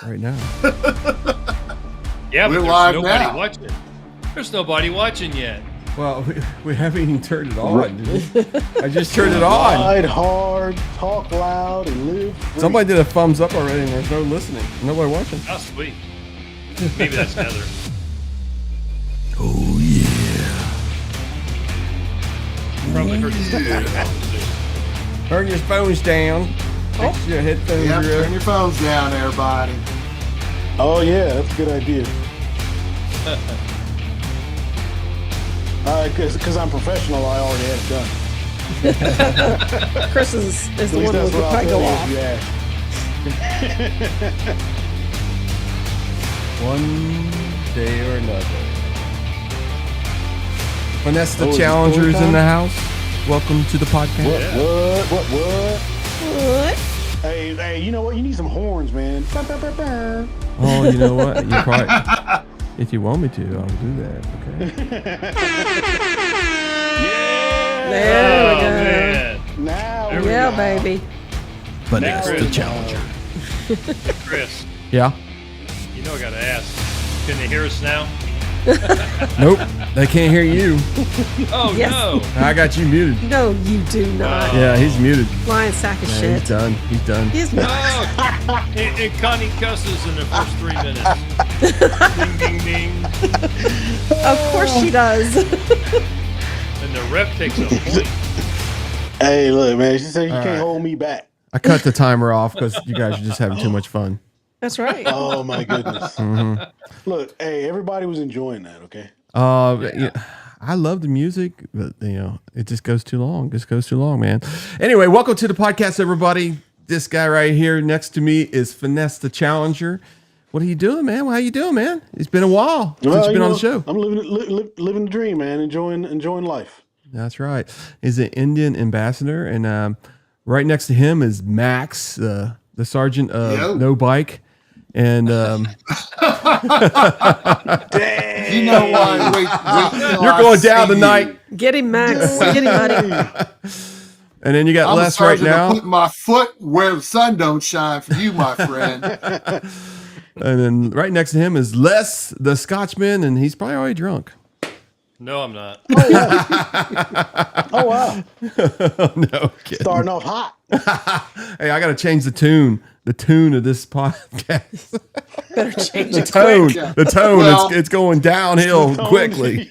right now. Yeah, but We're there's live nobody now. watching. There's nobody watching yet. Well, we haven't even turned it on. I just turned it on. Ride hard, talk loud, and live free. Somebody did a thumbs up already, and there's no listening. Nobody watching. Oh, sweet. Maybe that's Heather. Oh yeah. Probably heard you. Turn your phones down. Fix your headphones. Yep, real. turn your phones down, everybody. Oh yeah, that's a good idea. Because I'm professional, I already had it done. Chris is At the least one that that's would what I'll probably tell go you off. if you ask. One day or another. Vanessa the Oh, is it Challenger is story in the time? house. Welcome to the podcast. What? Hey, you know what? You need some horns, man. Bah, bah, bah, bah. Oh, you know what? You probably, if you want me to, I'll do that. Okay. There we go. Man. Now There we Yeah, go. baby. Vanessa Hey, the Chris. Challenger. Chris, Yeah. you know I gotta ask. Can they hear us now? Nope. They can't hear you. Oh Yes. no! I got you muted. No, you do not. Yeah, he's muted. Lying sack of Yeah, shit. he's done. He's done. He is not. Oh, and Connie cusses in the first 3 minutes. Ding, ding, ding. Of course she does. And the ref takes a point. Hey, look, man. She said you All can't right. hold me back. I cut the timer off because you guys are just having too much fun. That's right. Oh my goodness. Mm-hmm. Look, hey, everybody was enjoying that. Okay. Yeah, I love the music, but it just goes too long. Just goes too long, man. Anyway, welcome to the podcast, everybody. This guy right here next to me is Finesse The Challenger. What are you doing, man? How you doing, man? It's been a while since you've been on the show. I'm living the dream, man. Enjoying life. That's right. He's an Indian ambassador, and right next to him is Max, the sergeant of Yo. No Bike. And You know why? Wait till you're I going down see tonight. you. Get him, Max. Get him, buddy. And then you got I'm Les right sergeant of now. putting my foot where the sun don't shine for you, my friend. And then right next to him is Les, the Scotchman, and he's probably already drunk. No, I'm not. Oh wow. No kidding. Starting off hot. Hey, I got to change the tune of this podcast. Better change The it. tone, quick. the tone, Well- it's going downhill quickly.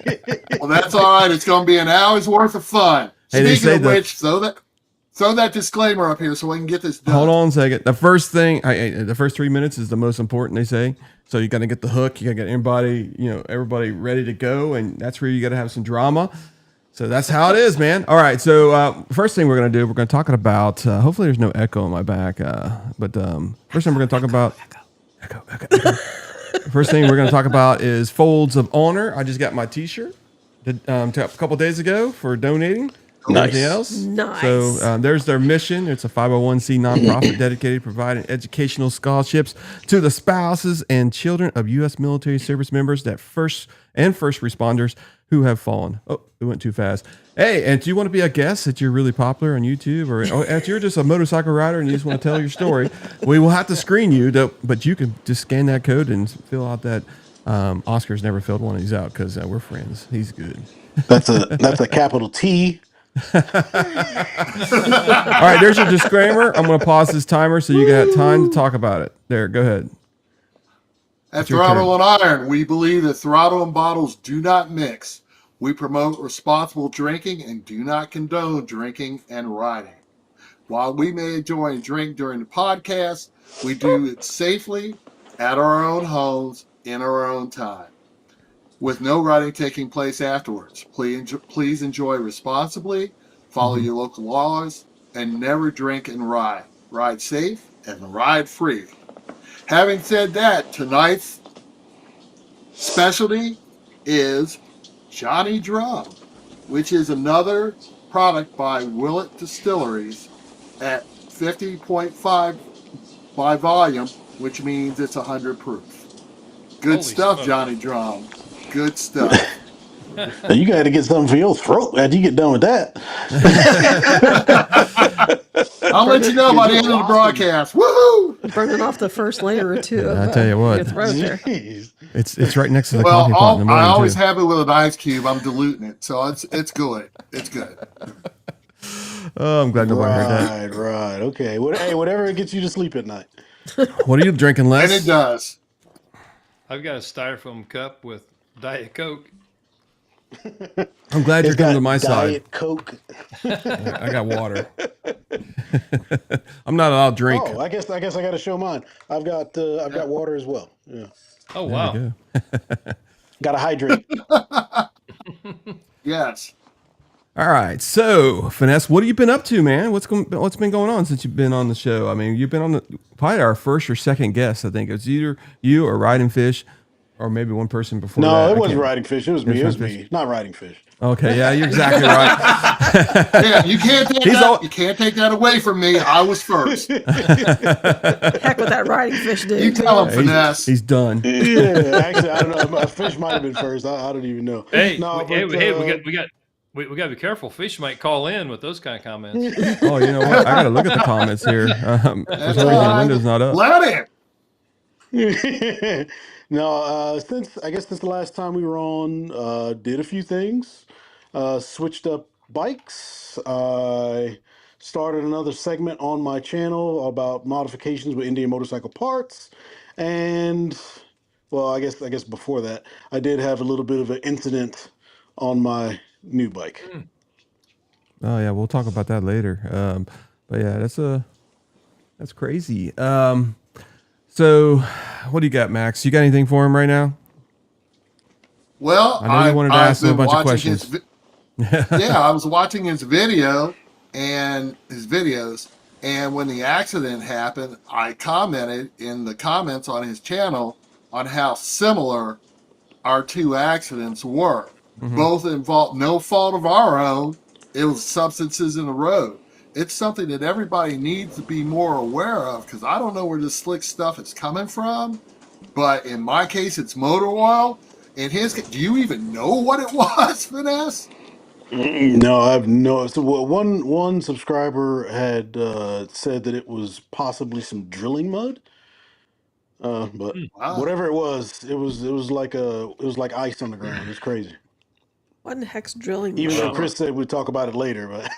Well, that's all right. It's going to be an hour's worth of fun. Hey, they Speaking say of that- which, throw that disclaimer up here so we can get this done. Hold on a second. The first thing, the first 3 minutes is the most important, they say. So you got to get the hook. You got to get everybody ready to go, and that's where you got to have some drama. So that's how it is, man. All right. So first thing we're gonna do, we're gonna talk about. Hopefully, there's no echo in my back. But first thing we're gonna talk about. Echo. First thing we're gonna talk about is Folds of Honor. I just got my T-shirt a couple days ago for donating. Nice. Anything else? Nice. So there's their mission. It's a 501c nonprofit dedicated to providing educational scholarships to the spouses and children of U.S. military service members that first responders who have fallen. Oh, it went too fast. Hey, and do you want to be a guest that you're really popular on YouTube, or if you're just a motorcycle rider and you just want to tell your story, we will have to screen you, but you can just scan that code and fill out that. Oscar's never filled one of these out because we're friends. He's good. That's a capital T. All right, there's your disclaimer. I'm going to pause this timer so you got time to talk about it. There, go ahead. At your Throttle and Iron, we believe that throttle and bottles do not mix. We promote responsible drinking and do not condone drinking and riding. While we may enjoy and drink during the podcast, we do it safely at our own homes in our own time, with no riding taking place afterwards. Please enjoy responsibly, follow your local laws, and never drink and ride. Ride safe and ride free. Having said that, tonight's specialty is Johnny Drum, which is another product by Willett Distilleries at 50.5 by volume, which means it's 100 proof. Good Holy stuff, smokes. Johnny Drum. Good stuff. Now, you got to get something for your throat after you get done with that. I'll let you know by the end of the broadcast. Woohoo! Burning off the first layer or two. I Of, tell you what. your throat there. Jeez. It's right next to the Well, coffee pot in the I morning always too. have it with an ice cube. I'm diluting it, so it's good. It's good. Oh, I'm glad nobody heard that. Right. Okay. Hey, whatever gets you to sleep at night. What are you drinking, Les? And it does. I've got a styrofoam cup with Diet Coke. I'm glad you're It's coming got to my side. Diet Coke. I got water. I'm not allowed to drink. Oh, I guess I got to show mine. I've got water as well. Yeah. Oh, There wow. you go. Got to hydrate. Yes. All right, so Finesse, what have you been up to, man? What's been going on since you've been on the show? I mean, you've been on probably our first or second guest. I think it was either you or Riding Fish, or maybe one person before. No, that. it wasn't riding fish. It was me. It was me. Not riding fish. Okay, yeah, you're exactly right. Yeah, you can't take that. You can't take that away from me. I was first. Heck with that riding fish, dude. You tell him, Finesse. He's done. Yeah, actually, I don't know. A fish might have been first. I don't even know. Hey, No, hey, but, we got to be careful. Fish might call in with those kind of comments. Oh, you know what? I got to look at the comments here. For some reason, the window's not up. Let it. No, since the last time we were on, did a few things. Switched up bikes. I started another segment on my channel about modifications with Indian motorcycle parts, and well, I guess before that, I did have a little bit of an incident on my new bike. Oh yeah, we'll talk about that later. But yeah, that's crazy. So what do you got, Max? You got anything for him right now? Well, I know you wanted to ask him a bunch of questions. Yeah, I was watching his video and his videos, and when the accident happened, I commented in the comments on his channel on how similar our two accidents were. Mm-hmm. Both involved no fault of our own. It was substances in the road. It's something that everybody needs to be more aware of, because I don't know where this slick stuff is coming from, but in my case, it's motor oil. In his case, do you even know what it was, Finesse? No, I've no. So one subscriber had said that it was possibly some drilling mud. But Wow. whatever it was like ice on the ground. It was crazy. What in the heck's drilling? Even mud? though Chris said we'd talk about it later, but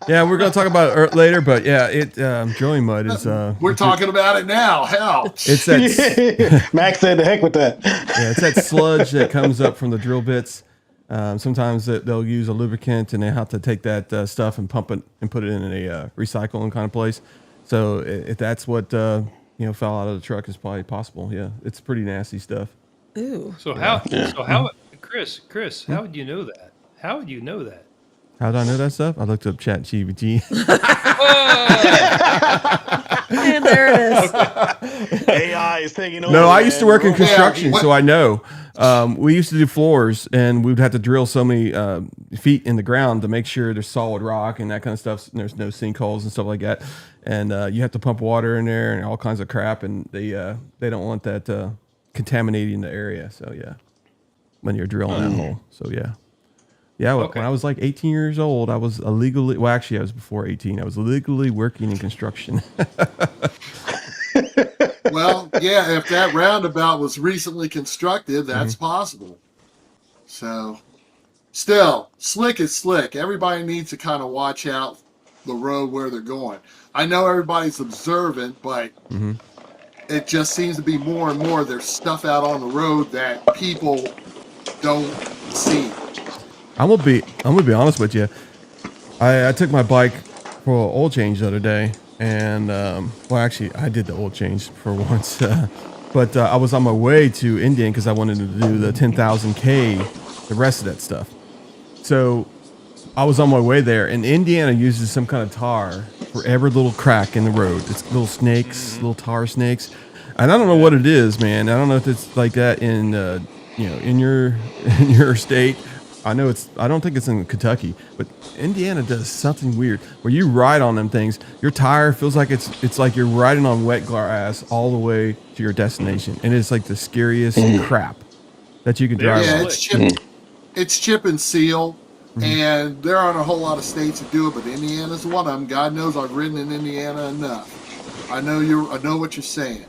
Yeah, we're gonna talk about it later. But yeah, drilling mud is. We're talking about it now. Hell, It's that. Max said the heck with that. Yeah, it's that sludge that comes up from the drill bits. Sometimes they'll use a lubricant and they have to take that stuff and pump it and put it in a recycling kind of place. So if that's what fell out of the truck, is probably possible. Yeah, it's pretty nasty stuff. Ooh. So Chris, how would you know that? How would you know that? How did I know that stuff? I looked up ChatGPT. And there it is. AI is taking over. No, I used to work in man. construction, so I know. We used to do floors, and we'd have to drill so many feet in the ground to make sure there's solid rock and that kind of stuff. And there's no sinkholes and stuff like that. And you have to pump water in there and all kinds of crap, and they don't want that contaminating the area. So yeah, when you're drilling that hole. So yeah. Yeah, Okay. when I was like 18 years old, I was illegally, well, actually, I was before 18. I was illegally working in construction. well, yeah, if that roundabout was recently constructed, that's possible. So, still, slick is slick. Everybody needs to kind of watch out the road where they're going. I know everybody's observant, but it just seems to be more and more there's stuff out on the road that people don't see. I'm gonna be honest with you. I took my bike for an oil change the other day, and well, actually, I did the oil change for once, but I was on my way to Indian because I wanted to do the 10,000K, the rest of that stuff. So I was on my way there, and Indiana uses some kind of tar for every little crack in the road. It's little snakes, little tar snakes, and I don't know what it is, man. I don't know if it's like that in in your state. I don't think it's in Kentucky, but Indiana does something weird where you ride on them things. Your tire feels like it's like you're riding on wet grass all the way to your destination, and it's like the scariest crap that you can drive Yeah, on. it's chip and seal, and there aren't a whole lot of states that do it, but Indiana's one of them. God knows I've ridden in Indiana enough. I know what you're saying.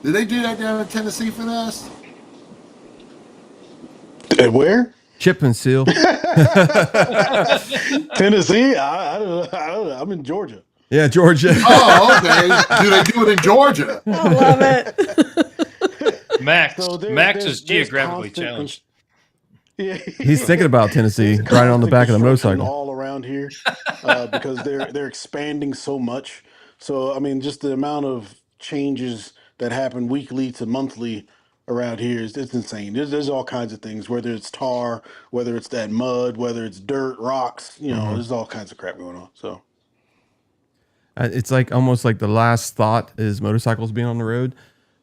Did they do that down in Tennessee, Finesse? And where? Chip and seal. Tennessee? I don't know. I'm in Georgia. Yeah, Georgia. Oh, okay. Do they do it in Georgia? I love it. Max. So Max there's is geographically constant challenged. Yeah, He's thinking about Tennessee, riding on the back of the construction motorcycle. all around here because they're expanding so much. So I mean, just the amount of changes that happen weekly to monthly around here is it's insane. There's all kinds of things, whether it's tar, whether it's that mud, whether it's dirt, rocks. There's all kinds of crap going on. So It's like almost like the last thought is motorcycles being on the road.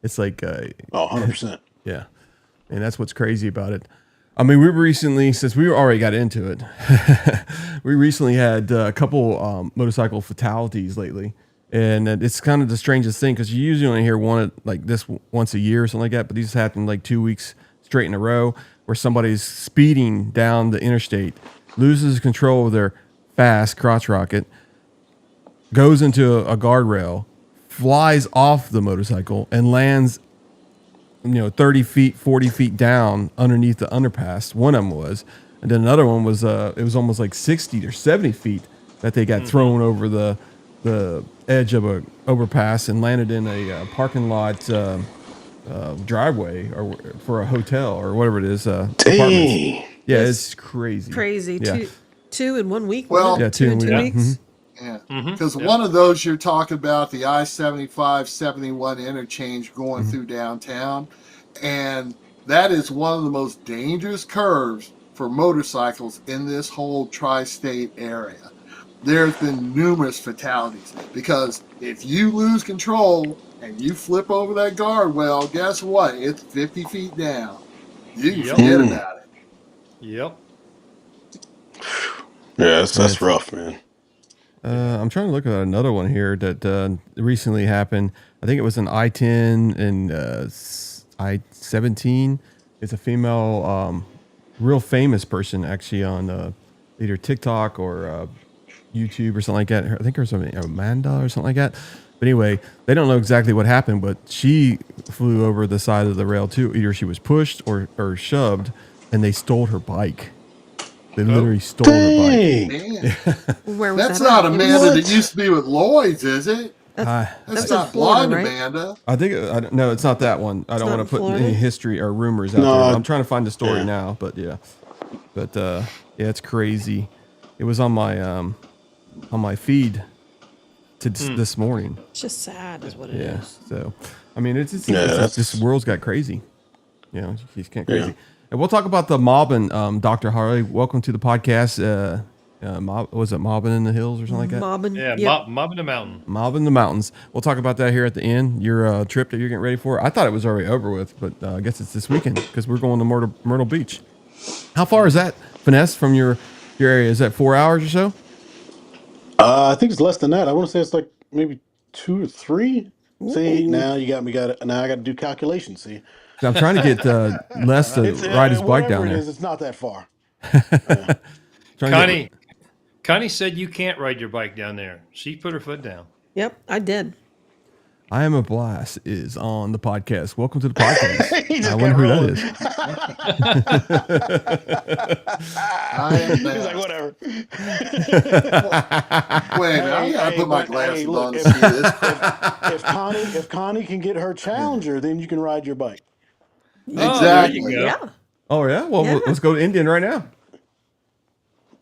It's like, 100%. yeah, and that's what's crazy about it. I mean, we recently, since we already got into it, we recently had a couple motorcycle fatalities lately. And it's kind of the strangest thing because you usually only hear one like this once a year or something like that. But these happened like 2 weeks straight in a row where somebody's speeding down the interstate, loses control of their fast crotch rocket, goes into a guardrail, flies off the motorcycle and lands 30 feet, 40 feet down underneath the underpass. One of them was. And then another one was, it was almost like 60 or 70 feet that they got thrown over the edge of a overpass and landed in a parking lot driveway or for a hotel or whatever it is. Dang. Yeah, it's crazy. Crazy. Yeah. Two in 1 week. Well- Yeah, two in 2 yeah. weeks. Yeah, because one of those you're talking about, the I-75-71 interchange going through downtown, and that is one of the most dangerous curves for motorcycles in this whole tri-state area. There's been numerous fatalities because if you lose control and you flip over that guardrail, guess what? It's 50 feet down. You can forget about it. Yep. Yeah, that's rough, man. I'm trying to look at another one here that recently happened. I think it was an I-10 and I-17. It's a female, real famous person actually on either TikTok or YouTube or something like that. I think her something Amanda or something like that. But anyway, they don't know exactly what happened, but she flew over the side of the rail too. Either she was pushed or shoved, and they stole her bike. They literally stole her bike. Man, Where was that's that not at? Amanda that used to be with Lloyd's, is it? That's That's in not Florida, blind right? Amanda. I think no, it's not that one. I don't not want to in put Florida? any history or rumors out No, there. I'm trying to find the story yeah. now, but yeah, yeah, it's crazy. It was on my feed to this morning. It's just sad, is what it is. Yeah, so I mean, it's that's- this world's got crazy. He's kind of crazy. Yeah. And we'll talk about the mobbing, Dr. Harley. Welcome to the podcast. Was it mobbing in the hills or something like that? Mobbing. Yeah, Yep. mobbing the mountain. Mobbing the mountains. We'll talk about that here at the end. Your trip that you're getting ready for. I thought it was already over with, but I guess it's this weekend because we're going to Myrtle Beach. How far is that, Finesse, from your area? Is that 4 hours or so? I think it's less than that. I want to say it's like maybe 2 or 3. See, now you got me. Now I got to do calculations. See, I'm trying to get Les to ride his bike whatever down it there. is, it's not that far. Trying to Connie said you can't ride your bike down there. She put her foot down. Yep, I did. I Am a Blast is on the podcast. Welcome to the podcast. He just I wonder who got that is. I am He's like, bad. whatever. Wait a minute, I gotta put my but, glasses look, on to see this. if Connie can get her Challenger, then you can ride your bike. Exactly. Oh, there you go. Yeah. Oh, yeah? Well, Yeah. let's go to Indian right now.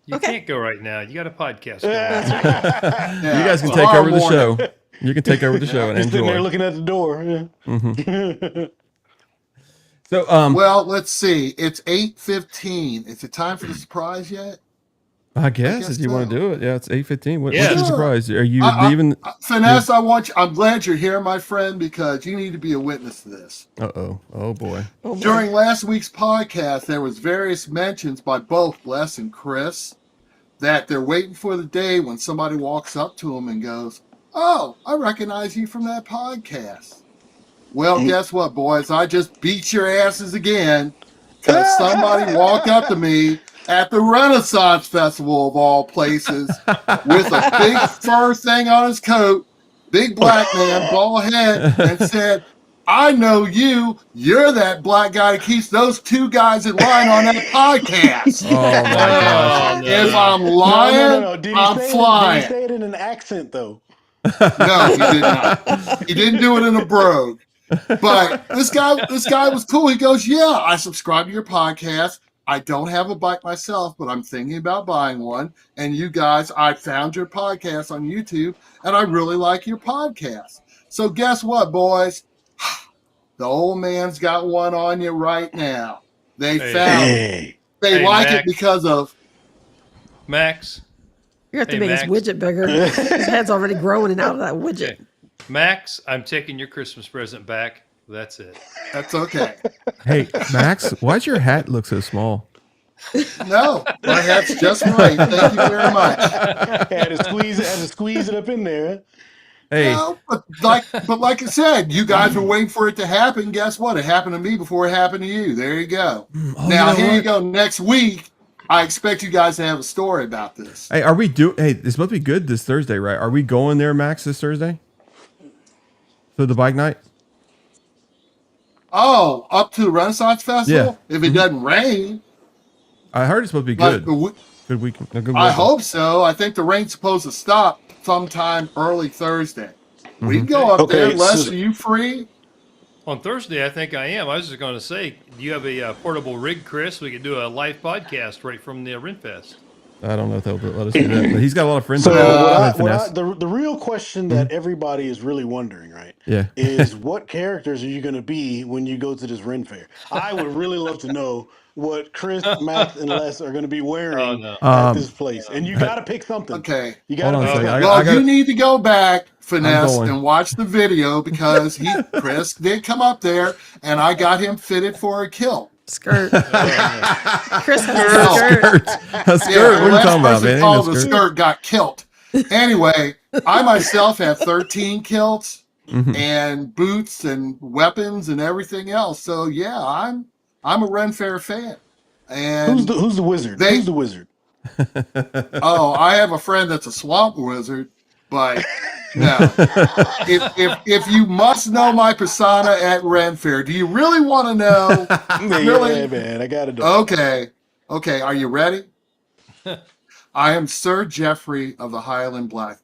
You Okay. can't go right now. You got a podcast. Going. Yeah, You guys can take tomorrow over the morning. show. You can take over the show and He's sitting there enjoy. looking at the door. Yeah. So, Well, let's see. It's 8:15. Is it time for the surprise yet? I guess guess if you want so. to do it, yeah, it's 8:15. What's Yeah. your Sure. surprise? Are you I- leaving? Finesse, I'm glad you're here, my friend, because you need to be a witness to this. Uh-oh. Oh, boy. Oh, boy. During last week's podcast, there was various mentions by both Les and Chris that they're waiting for the day when somebody walks up to them and goes, "Oh, I recognize you from that podcast." Well, guess what, boys? I just beat your asses again because somebody walked up to me at the Renaissance Festival of all places with a big fur thing on his coat big black man, bald head, and said, I know you. You're that black guy that keeps those two guys in line on that podcast. Oh my gosh. Oh, no. If I'm lying, No. Did I'm he flying. say it in an accent though? No, he did not. He didn't do it in a brogue. But this guy was cool. He goes, yeah, I subscribe to your podcast. I don't have a bike myself, but I'm thinking about buying one. And you guys, I found your podcast on YouTube, and I really like your podcast. So guess what, boys? The old man's got one on you right now. They found it. They like Max. it because of Max. You have to Hey, make Max. his widget bigger. His head's already growing and out of that widget. Okay. Max, I'm taking your Christmas present back. That's it. that's okay. Hey, Max, why's your hat look so small? No, my hat's just right. Thank you very much. Had to squeeze it up in there. Hey, No, but like I said, you guys were waiting for it to happen. Guess what? It happened to me before it happened to you. There you go. oh, Now you know here what? you go. Next week, I expect you guys to have a story about this. Hey, hey, this must be good this Thursday, right? Are we going there, Max, this Thursday? For the bike night? Oh, up to the Renaissance Festival? Yeah. If it doesn't rain, I heard it's supposed to be but good. Good weekend. No, good I weather. hope so. I think the rain's supposed to stop sometime early Thursday. We can go up there. Okay, Les, so- are you free? On Thursday, I think I am. I was just going to say, do you have a portable rig, Chris? We could do a live podcast right from the Renfest. I don't know if they'll let us do that. But he's got a lot of friends. So around what Finesse. the real question that everybody is really wondering, right? Yeah. Is what characters are you going to be when you go to this Ren Fair? I would really love to know what Chris, Max, and Les are going to be wearing at this place, and you got to pick something. Okay. You got to Hold on a pick second. something. Well, you need to go back, Finesse, going. and watch the video because Chris did come up there, and I got him fitted for a kilt. Skirt. Chris has a skirt. A skirt? What are you last talking about, person man? Ain't called no the skirt. skirt got kilt. Anyway, I myself have 13 kilts and boots and weapons and everything else. So yeah, I'm a Ren Fair fan. And Who's the wizard? Who's the wizard? oh, I have a friend that's a swamp wizard, but no. If you must know my persona at Ren Fair, do you really want to know? Really? Yeah, man, I got to know. Okay. Are you ready? I am Sir Geoffrey of the Highland Black,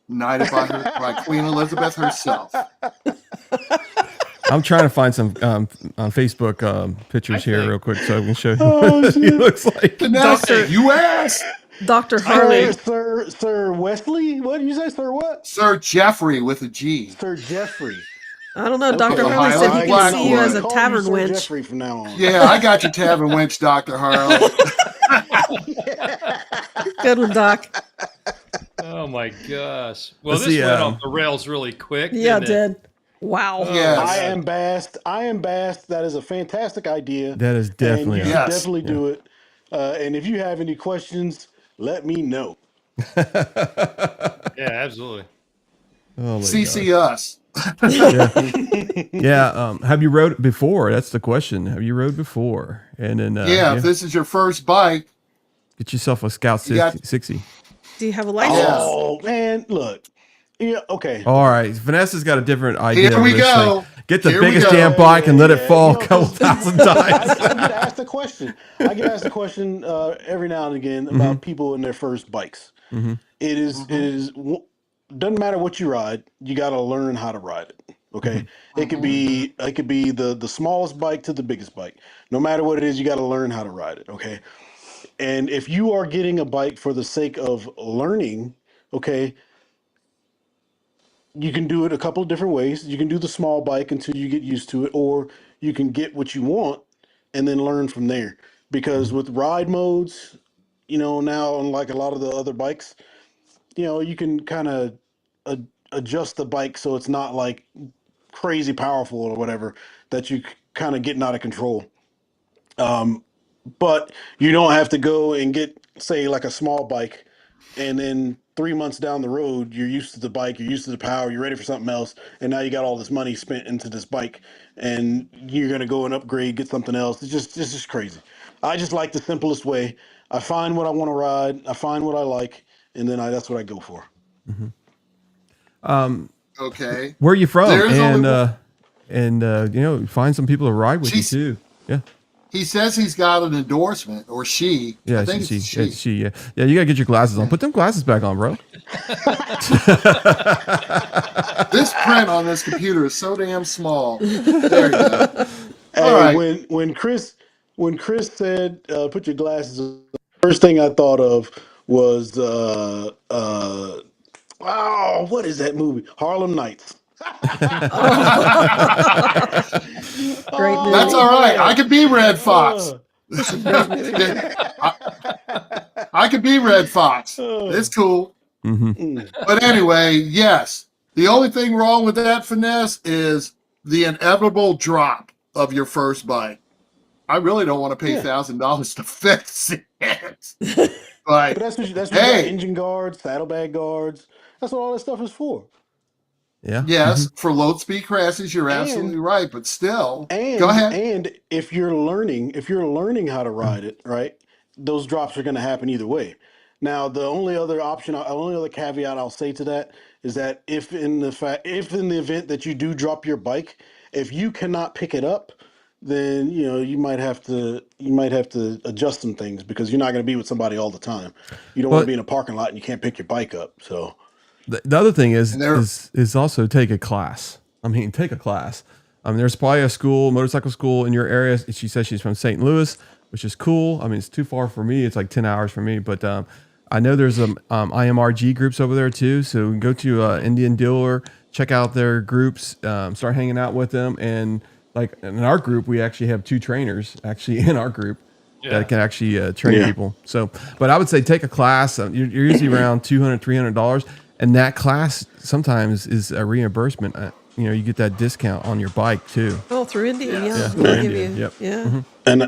knighted by Queen Elizabeth herself. I'm trying to find some on Facebook pictures here real quick so I can show you Oh, what he shit. looks like. Vanessa, you asked. Dr. Harley. Sir Wesley? What did you say? Sir what? Sir Geoffrey with a G. Sir Jeffrey. I don't know. Dr. Okay, Harley said he can Black see you as a Call you tavern Sir wench. Jeffrey from now on. Yeah, I got your tavern wench, Dr. Harlow. Good one, Doc. Oh my gosh! Well, Let's this see, went off the rails really quick. Yeah, it didn't did. Wow. Yes. I am Bast. That is a fantastic idea. That is definitely and you Yes. should definitely do it. And if you have any questions, let me know. Yeah, absolutely. Oh, my CC us. Yeah. Have you rode before? That's the question. Have you rode before? And then If this is your first bike, get yourself a Scout You got- 60. Do you have a license? Yes. Oh man, look. Yeah, okay. All right. Vanessa's got a different idea. Here of we this go. thing. Get the Here we biggest go. damn bike and let it fall a You know, couple 'cause thousand I times. get asked a question. I get asked a question every now and again about people and their first bikes. It is doesn't matter what you ride, you got to learn how to ride it. Okay, it could be the smallest bike to the biggest bike. No matter what it is, you got to learn how to ride it. Okay, and if you are getting a bike for the sake of learning, okay, you can do it a couple of different ways. You can do the small bike until you get used to it, or you can get what you want and then learn from there. Because with ride modes, now unlike a lot of the other bikes, you can kind of adjust the bike so it's not like crazy powerful or whatever that you kind of getting out of control. But you don't have to go and get, say, like a small bike, and then 3 months down the road, you're used to the bike, you're used to the power, you're ready for something else, and now you got all this money spent into this bike, and you're gonna go and upgrade, get something else. It's just crazy. I just like the simplest way. I find what I want to ride, I find what I like, and then that's what I go for. Okay. Where are you from? There's only one. And find some people to ride with you She's, too. Yeah. he says he's got an endorsement, or she. I Yeah, think it's yeah, she. yeah. Yeah, you gotta get your glasses on. Put them glasses back on, bro. This print on this computer is so damn small. There you go. All Hey, right. when Chris said put your glasses on, the first thing I thought of was what is that movie? Harlem Nights. Great That's movie. all right. I Man. could be Red Fox. It's a great movie. I, I could be Red Fox. It's cool. Mm-hmm. But anyway, yes. The only thing wrong with that finesse is the inevitable drop of your first bike. I really don't want to pay $1,000 to fix it. But that's what you got hey, engine guards, saddlebag guards. That's what all that stuff is for. Yeah. yes, for low speed crashes, you're absolutely right. But still, go ahead. And if you're learning how to ride it, right, those drops are going to happen either way. Now, the only other caveat I'll say to that is that if in the event that you do drop your bike, if you cannot pick it up, then you might have to adjust some things, because you're not going to be with somebody all the time. You don't want to be in a parking lot and you can't pick your bike up. So The other thing And there- is also take a class. I mean, take a class. There's probably a motorcycle school in your area. She says she's from St. Louis, which is cool. I mean, it's too far for me. It's like 10 hours for me, but I know there's IMRG groups over there too. So go to Indian Dealer, check out their groups, start hanging out with them. And like in our group, we actually have 2 trainers actually in our group that can actually train people. So, but I would say take a class. You're usually around $200, $300. And that class sometimes is a reimbursement. You get that discount on your bike too. Oh, through India, yeah. through They'll give India, you- yep. Yeah. and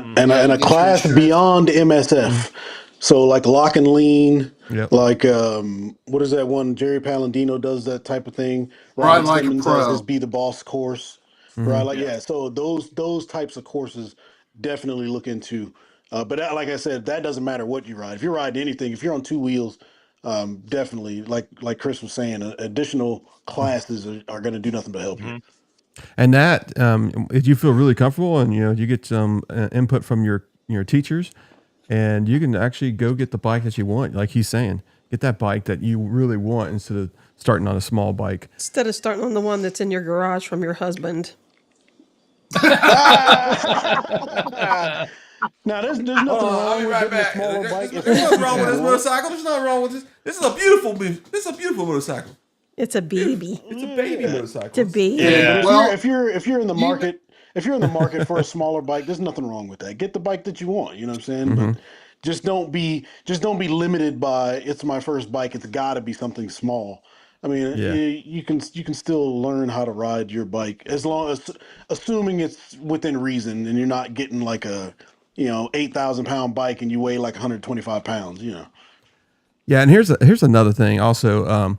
a class beyond MSF. So like lock and lean, Yep. like what is that one? Jerry Palladino does that type of thing. Ride Robert like a Simmons pro. has his Be the Boss course, right? Like so those types of courses definitely look into. But like I said, that doesn't matter what you ride. If you're riding anything, if you're on 2 wheels, definitely like Chris was saying, additional classes are going to do nothing but help you. And that, if you feel really comfortable and you get some input from your teachers, and you can actually go get the bike that you want, like he's saying, get that bike that you really want instead of starting on a small bike. Instead of starting on the one that's in your garage from your husband. Now, there's nothing wrong with getting a smaller bike. There's nothing wrong with this motorcycle. There's nothing wrong with this. This is a beautiful motorcycle. It's a baby. It's a baby motorcycle. It's a baby. Yeah. But if you're in the market, for a smaller bike, there's nothing wrong with that. Get the bike that you want. You know what I'm saying? But just don't be limited by it's my first bike. It's got to be something small. I mean, you can still learn how to ride your bike as long as, assuming it's within reason, and you're not getting like a 8,000-pound bike and you weigh like 125 pounds. Yeah, and here's another thing also,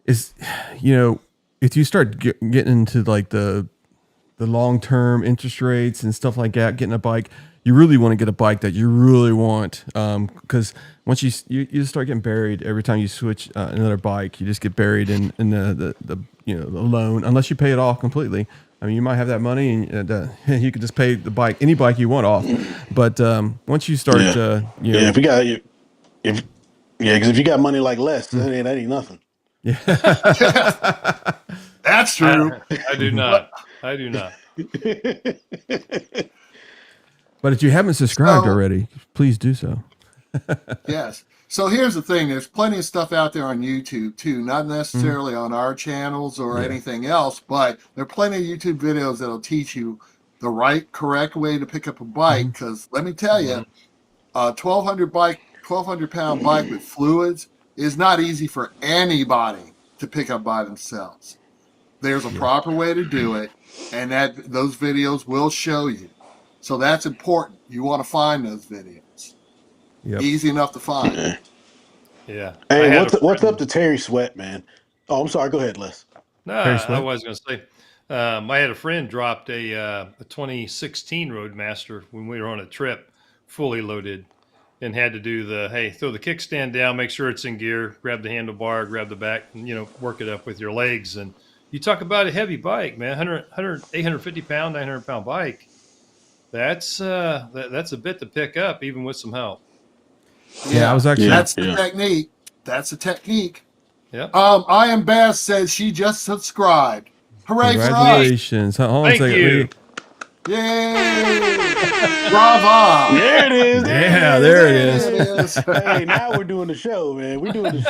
is if you start getting into like the long-term interest rates and stuff like that, getting a bike, you really want to get a bike that you really want, because once you start getting buried every time you switch another bike, you just get buried in the loan, unless you pay it off completely. I mean, you might have that money and you could just pay any bike you want off, but once you start, because if you got money like Les, that ain't nothing. That's true. I do not. But if you haven't subscribed already, please do so. Yes. So here's the thing. There's plenty of stuff out there on YouTube too, not necessarily on our channels or anything else, but there are plenty of YouTube videos that'll teach you the correct way to pick up a bike. Because let me tell you, a 1,200-pound bike with fluids is not easy for anybody to pick up by themselves. There's a proper way to do it, and those videos will show you. So that's important. You want to find those videos. Yep. Easy enough to find. Yeah. Hey, what's up to Terry Sweat, man? Oh, I'm sorry. Go ahead, Les. No, I was going to say, I had a friend dropped a 2016 Roadmaster when we were on a trip, fully loaded, and had to do throw the kickstand down, make sure it's in gear, grab the handlebar, grab the back, and, work it up with your legs. And, you talk about a heavy bike, man, 850 pound, 900 pound bike. That's a bit to pick up, even with some help. Yeah, I was actually. That's the technique. That's the technique. Yeah. I am Beth says she just subscribed. Hooray for us! Congratulations! Hold on a Thank second. you. Yay! Brava! There it is. There it is. Hey, now we're doing the show, man. We're doing the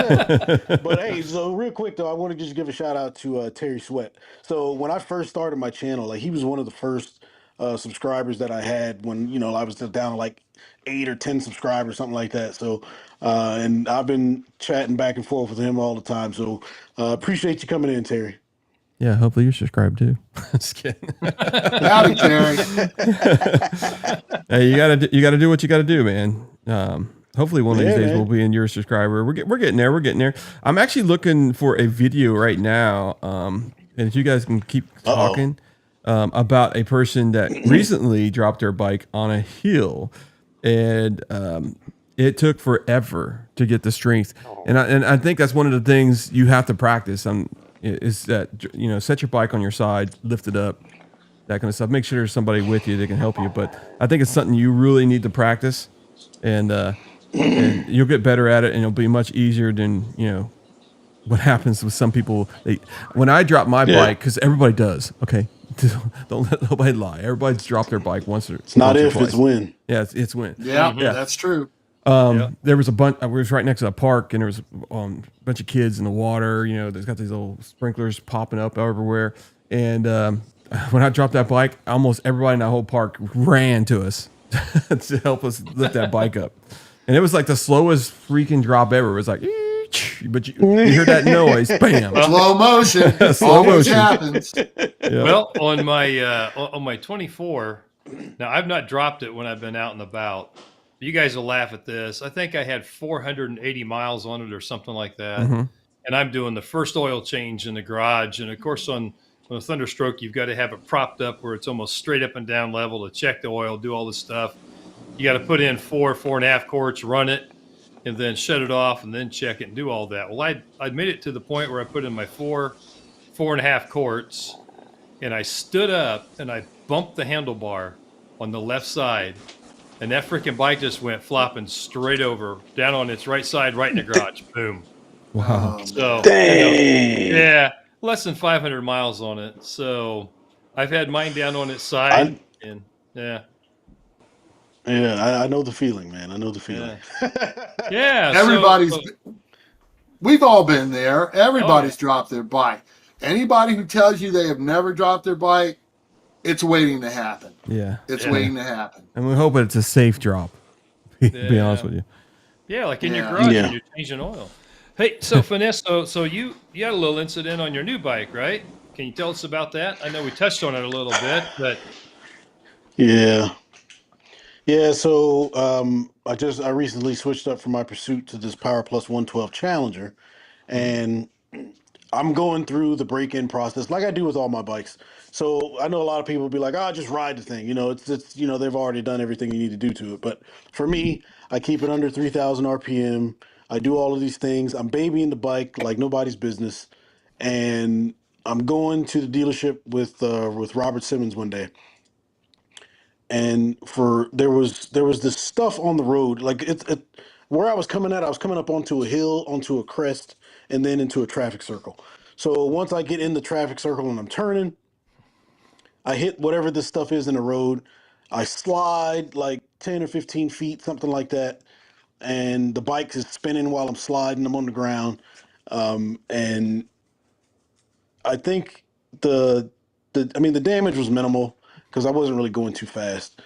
show. But hey, so real quick though, I want to just give a shout out to Terry Sweat. So when I first started my channel, like he was one of the first subscribers that I had when I was down to like 8 or 10 subscribers, something like that. So and I've been chatting back and forth with him all the time. So appreciate you coming in, Terry. Yeah, hopefully you're subscribed too. Just kidding. Howdy, Terry. Hey, you gotta do what you gotta do, man. Hopefully one of these days we'll be in your subscriber. We're getting there. We're getting there. I'm actually looking for a video right now. And if you guys can keep talking about a person that recently dropped their bike on a hill, and it took forever to get the strength. And I think that's one of the things you have to practice on. Is that set your bike on your side, lift it up, that kind of stuff. Make sure there's somebody with you that can help you. But I think it's something you really need to practice, and you'll get better at it, and it'll be much easier than what happens with some people. When I drop my bike, because everybody does. Okay, don't let nobody lie. Everybody's dropped their bike once or it's not once if or it's when. Yeah, it's when. Yeah, that's true. There was a bunch. I was right next to a park, and there was a bunch of kids in the water. There's got these little sprinklers popping up everywhere. And when I dropped that bike, almost everybody in that whole park ran to us to help us lift that bike up. And it was like the slowest freaking drop ever. It was like, but you hear that noise, bam, slow motion. Slow motion happens. Yeah. Well, on my 24, now I've not dropped it when I've been out and about. You guys will laugh at this. I think I had 480 miles on it or something like that. Mm-hmm. And I'm doing the first oil change in the garage. And of course, on a Thunderstroke, you've got to have it propped up where it's almost straight up and down level to check the oil, do all this stuff. You got to put in 4.5 quarts, run it, and then shut it off and then check it and do all that. Well, I'd made it to the point where I put in my 4.5 quarts, and I stood up and I bumped the handlebar on the left side. And that freaking bike just went flopping straight over, down on its right side, right in the garage. Boom. Wow. So, dang. less than 500 miles on it. So I've had mine down on its side. I know the feeling, man. I know the feeling. Yeah. We've all been there. Everybody's dropped their bike. Anybody who tells you they have never dropped their bike, it's waiting to happen. Yeah. It's waiting to happen. And we hope it's a safe drop. To be honest with you. Yeah, like in your garage when you're changing oil. Hey, so Vanessa, so you had a little incident on your new bike, right? Can you tell us about that? I know we touched on it a little bit, but So I recently switched up from my Pursuit to this Power Plus 112 Challenger, and I'm going through the break-in process like I do with all my bikes. So I know a lot of people will be like, "Oh, just ride the thing." It's they've already done everything you need to do to it. But for me, I keep it under 3,000 RPM. I do all of these things. I'm babying the bike like nobody's business, and I'm going to the dealership with Robert Simmons one day. And there was this stuff on the road, like where I was coming up onto a hill, onto a crest, and then into a traffic circle. So once I get in the traffic circle and I'm turning, I hit whatever this stuff is in the road. I slide like 10 or 15 feet, something like that. And the bike is spinning while I'm sliding. I'm on the ground. And I think the damage was minimal because I wasn't really going too fast.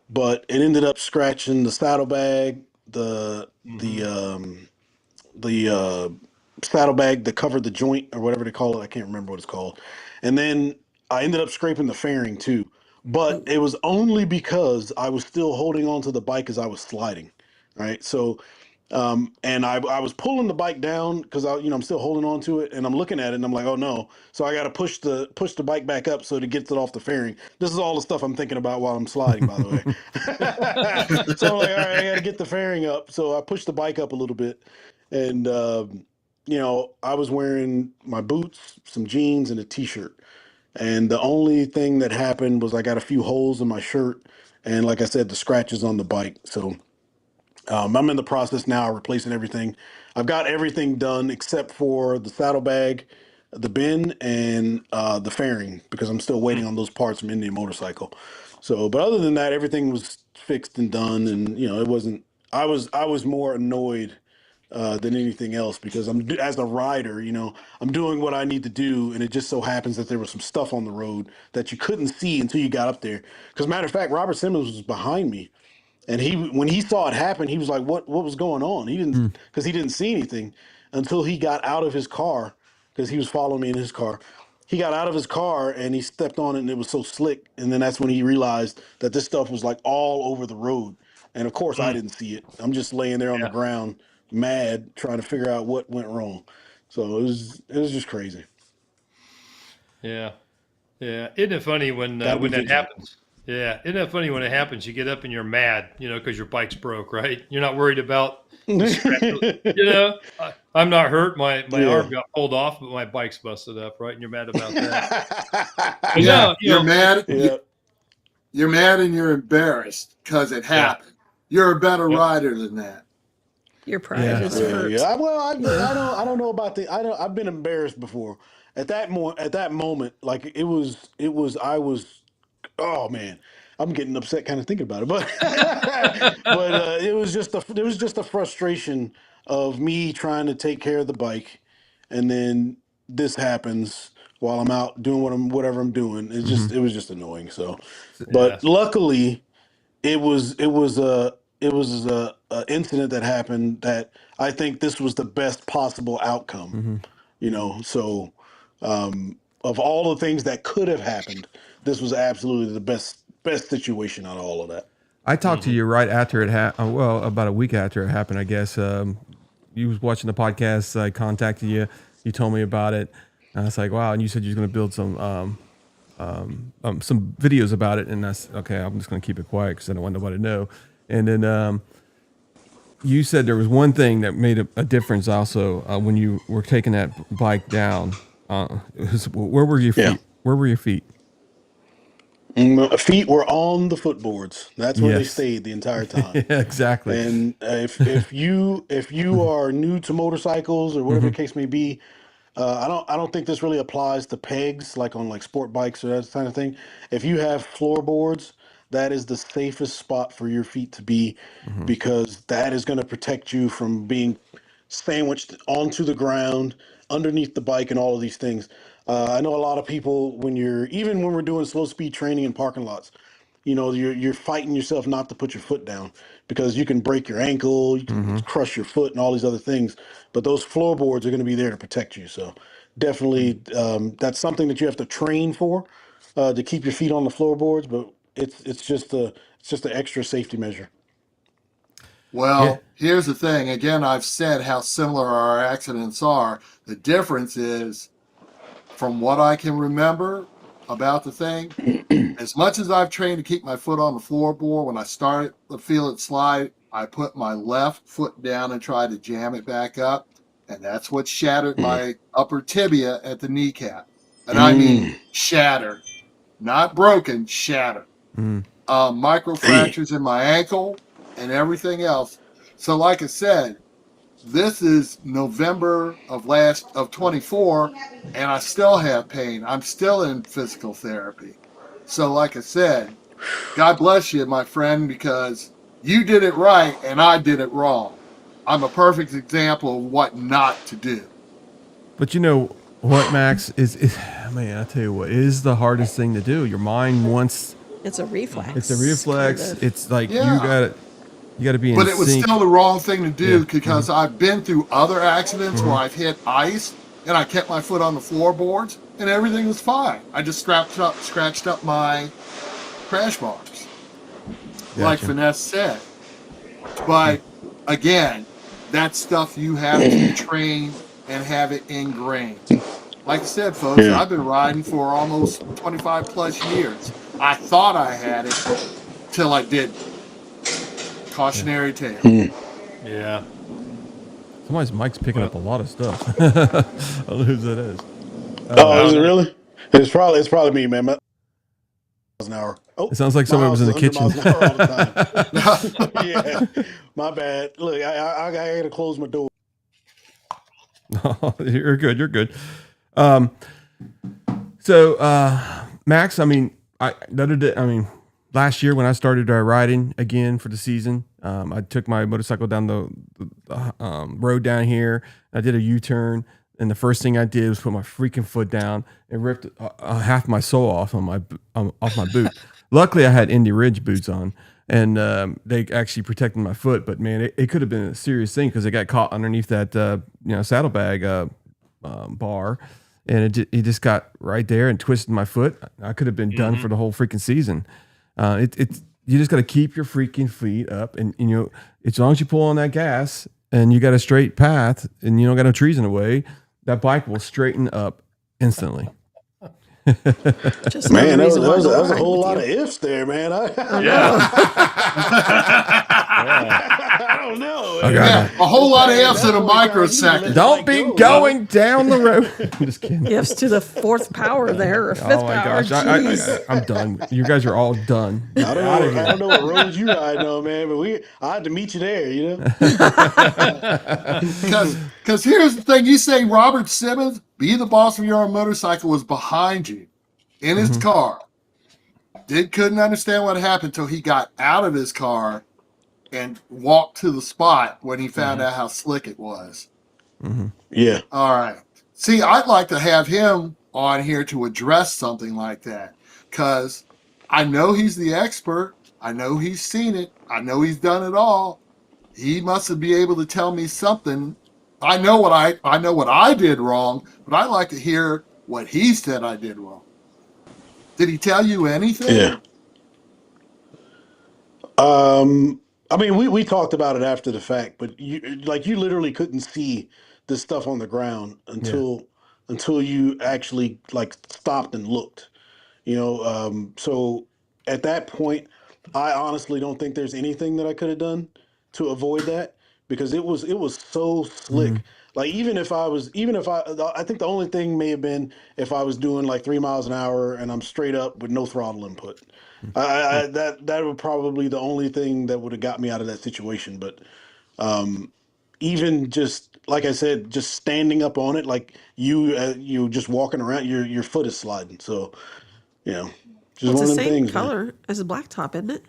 But it ended up scratching the saddlebag, the saddlebag that covered the joint or whatever they call it. I can't remember what it's called. And then I ended up scraping the fairing too. But it was only because I was still holding on to the bike as I was sliding. Right. So and I was pulling the bike down because I'm still holding on to it, and I'm looking at it and I'm like, oh no. So I got to push the bike back up so it gets it off the fairing. This is all the stuff I'm thinking about while I'm sliding, by the way. So I'm like, all right, I got to get the fairing up. So I pushed the bike up a little bit, and I was wearing my boots, some jeans, and a t-shirt. And the only thing that happened was I got a few holes in my shirt, and like I said, the scratches on the bike. So I'm in the process now of replacing everything. I've got everything done except for the saddlebag, the bin, and the fairing because I'm still waiting on those parts from Indian Motorcycle. So, but other than that, everything was fixed and done, and it wasn't. I was more annoyed than anything else because as a rider, I'm doing what I need to do, and it just so happens that there was some stuff on the road that you couldn't see until you got up there. Because matter of fact, Robert Simmons was behind me, and when he saw it happen, he was like, "What was going on?" He didn't because he didn't see anything until he got out of his car because he was following me in his car. He got out of his car and he stepped on it and it was so slick. And then that's when he realized that this stuff was like all over the road. And of course, I didn't see it. I'm just laying there on the Yeah. ground, mad, trying to figure out what went wrong. So it was just crazy. Yeah. Yeah. Isn't it funny when Got to be that vigilant. happens? Yeah. Isn't it funny when it happens? You get up and you're mad, because your bike's broke, right? You're not worried about the scratch. I'm not hurt. My Yeah. arm got pulled off, but my bike's busted up, right? And you're mad about that. But Yeah, no, you're mad. Yeah. You're mad and you're embarrassed because it happened. You're a better Yep. rider than that. Your pride Yeah. is Yeah, hurt. yeah. Well, I don't know about I've been embarrassed before. At that moment, like I was. Oh man, I'm getting upset kind of thinking about it, but it was just a frustration of me trying to take care of the bike, and then this happens while I'm out doing whatever I'm doing. It was just annoying. So, Yeah. but luckily it was a incident that happened that I think this was the best possible outcome. So of all the things that could have happened, this was absolutely the best situation out of all of that. I talked to you right after it happened. Well, about a week after it happened, I guess. You was watching the podcast. I contacted you. You told me about it. And I was like, wow. And you said you were going to build some videos about it. And that's okay. I'm just going to keep it quiet because I don't want nobody to know. And then you said there was one thing that made a difference also when you were taking that bike down. Where were your feet? Yeah. Where were your feet? Feet were on the footboards. That's where they Yes. stayed the entire time. Yeah, exactly. And if you are new to motorcycles or whatever the case may be, I don't think this really applies to pegs like on like sport bikes or that kind of thing. If you have floorboards, that is the safest spot for your feet to be because that is going to protect you from being sandwiched onto the ground, underneath the bike, and all of these things. I know a lot of people even when we're doing slow speed training in parking lots, you're fighting yourself not to put your foot down because you can break your ankle, you can crush your foot, and all these other things. But those floorboards are going to be there to protect you. So definitely, that's something that you have to train for to keep your feet on the floorboards. But it's just an extra safety measure. Yeah. Well, here's the thing. Again, I've said how similar our accidents are. The difference is, from what I can remember about the thing, as much as I've trained to keep my foot on the floorboard, when I started to feel it slide, I put my left foot down and tried to jam it back up. And that's what shattered my upper tibia at the kneecap. And I mean shattered, not broken, shattered. Micro fractures in my ankle and everything else. So, like I said, this is November of 24, and I still have pain. I'm still in physical therapy. So, like I said, God bless you, my friend, because you did it right and I did it wrong. I'm a perfect example of what not to do. But you know what, Max, is man, I tell you what, it is the hardest thing to do. Your mind wants, It's a reflex. it's a reflex. kind of. It's like Yeah. you gotta be in But it was sync. still the wrong thing to do Yeah. because I've been through other accidents where I've hit ice and I kept my foot on the floorboards and everything was fine. I just scratched up my crash marks, like Gotcha. Finesse said. But again, that's stuff you have to train and have it ingrained. Like I said, folks, Yeah. I've been riding for almost 25 plus years. I thought I had it till I didn't. Cautionary tale. Yeah. Somebody's mic's picking up a lot of stuff. I don't know who that is. Oh, is it really? It's probably me, man. Miles an hour. Oh, It sounds like somebody was in the 100 kitchen. miles an hour all the time. Yeah, my bad. Look, I gotta close my door. No, you're good. You're good. So, Max, I mean, last year when I started riding again for the season, I took my motorcycle down the road down here. I did a U-turn, and the first thing I did was put my freaking foot down and ripped half my sole off on my boot. Luckily, I had Indy Ridge boots on, and they actually protected my foot. But man, it could have been a serious thing because it got caught underneath that saddlebag bar. And it just got right there and twisted my foot. I could have been done for the whole freaking season. You just got to keep your freaking feet up, and as long as you pull on that gas and you got a straight path and you don't got no trees in the way, that bike will straighten up instantly. Just Man, no that reason why was to a ride whole with lot you. of ifs there, man. I don't know. Yeah, a whole lot of F's in a microsecond. Don't be going down the road. I'm just kidding. Ifs to the fourth power there, or fifth Oh my power. gosh, Jeez. I'm done. You guys are all done. I don't know what roads you ride on, man, but I had to meet you there, Because here's the thing: you say Robert Simmons, be the boss of your own motorcycle, was behind you in his car. Couldn't understand what happened until he got out of his car and walked to the spot when he found out how slick it was. Yeah. All right. See, I'd like to have him on here to address something like that because I know he's the expert. I know he's seen it. I know he's done it all. He must be able to tell me something. I know what I did wrong, but I'd like to hear what he said I did wrong. Did he tell you anything? Yeah. I mean, we talked about it after the fact, but you literally couldn't see the stuff on the ground until you actually stopped and looked. So at that point, I honestly don't think there's anything that I could have done to avoid that because it was so slick. Like I think the only thing may have been if I was doing like 3 miles an hour and I'm straight up with no throttle input. That would probably the only thing that would have got me out of that situation. But even just like I said, just standing up on it, like you just walking around, your foot is sliding. So just It's one the of them same things. color as a blacktop, isn't it?